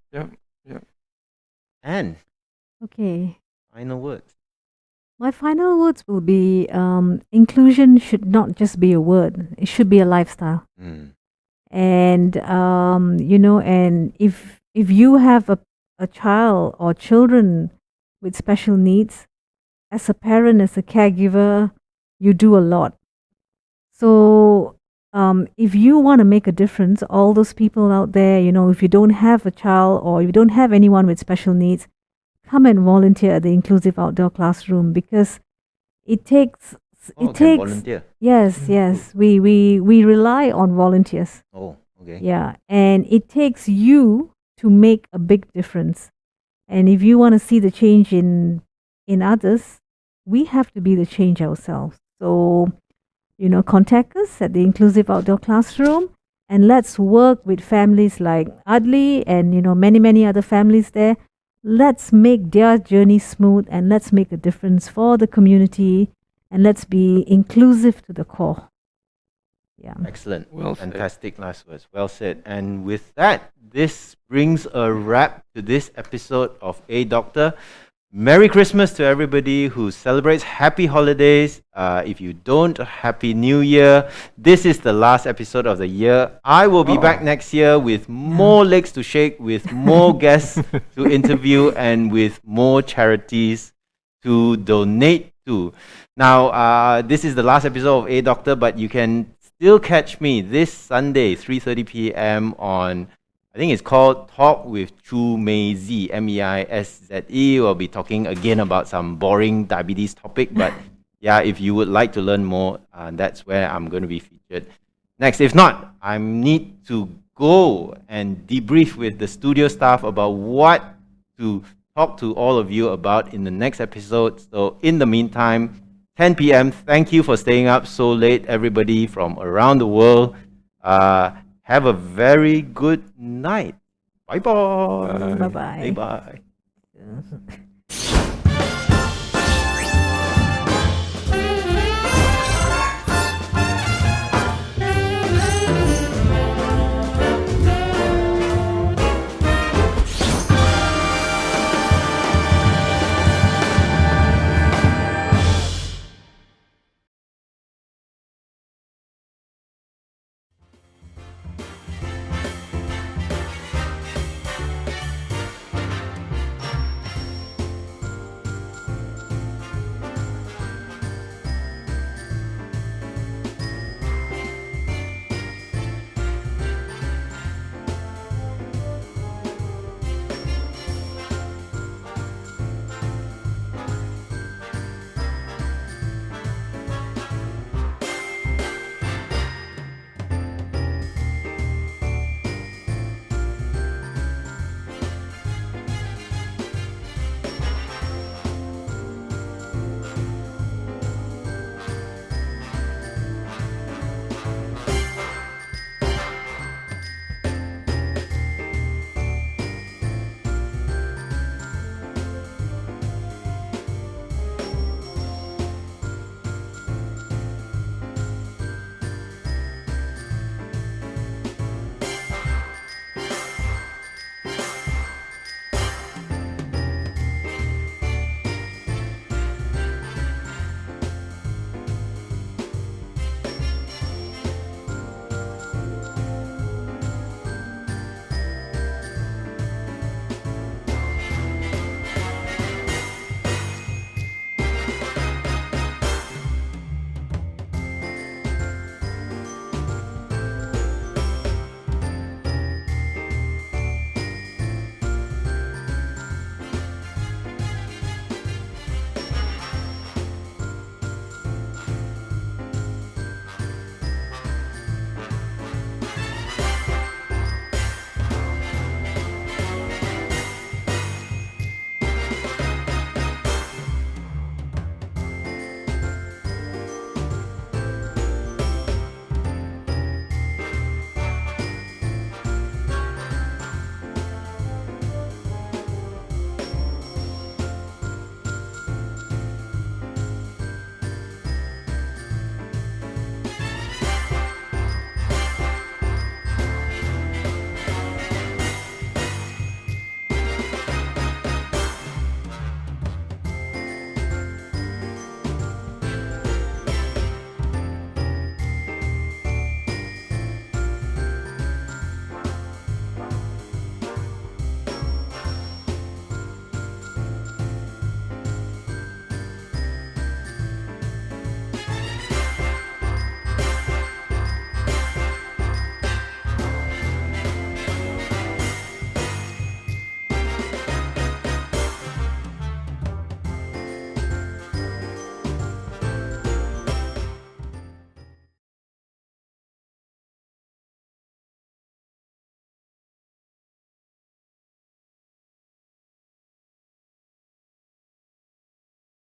Speaker 2: And
Speaker 4: Okay.
Speaker 2: final words.
Speaker 4: My final words will be inclusion should not just be a word, it should be a lifestyle. And, and if you have a child or children with special needs, as a parent, as a caregiver, you do a lot. So if you want to make a difference, all those people out there, if you don't have a child or you don't have anyone with special needs, come and volunteer at the Inclusive Outdoor Classroom, because it takes
Speaker 2: Volunteer.
Speaker 4: Yes. We rely on volunteers.
Speaker 2: Oh, okay.
Speaker 4: Yeah, and it takes you to make a big difference. And if you want to see the change in others, we have to be the change ourselves. So, contact us at the Inclusive Outdoor Classroom, and let's work with families like Adli and many other families there. Let's make their journey smooth, and let's make a difference for the community, and let's be inclusive to the core. Yeah.
Speaker 2: Excellent.
Speaker 3: Well said.
Speaker 2: Fantastic last words. Well said. And with that, this brings a wrap to this episode of A Doctor. Merry Christmas to everybody who celebrates. Happy holidays. If you don't, Happy New Year. This is the last episode of the year. I will be back next year with more legs to shake, with more guests to interview, and with more charities to donate to. Now, this is the last episode of A Doctor, but you can still catch me this Sunday, 3:30 p.m. on, I think it's called Talk with Chu Meizi, Meizze. We'll be talking again about some boring diabetes topic, but yeah, if you would like to learn more, that's where I'm going to be featured next. If not, I need to go and debrief with the studio staff about what to talk to all of you about in the next episode. So in the meantime, 10 p.m. Thank you for staying up so late, everybody from around the world. Have a very good night. Bye bye.
Speaker 4: Bye bye.
Speaker 2: Bye bye.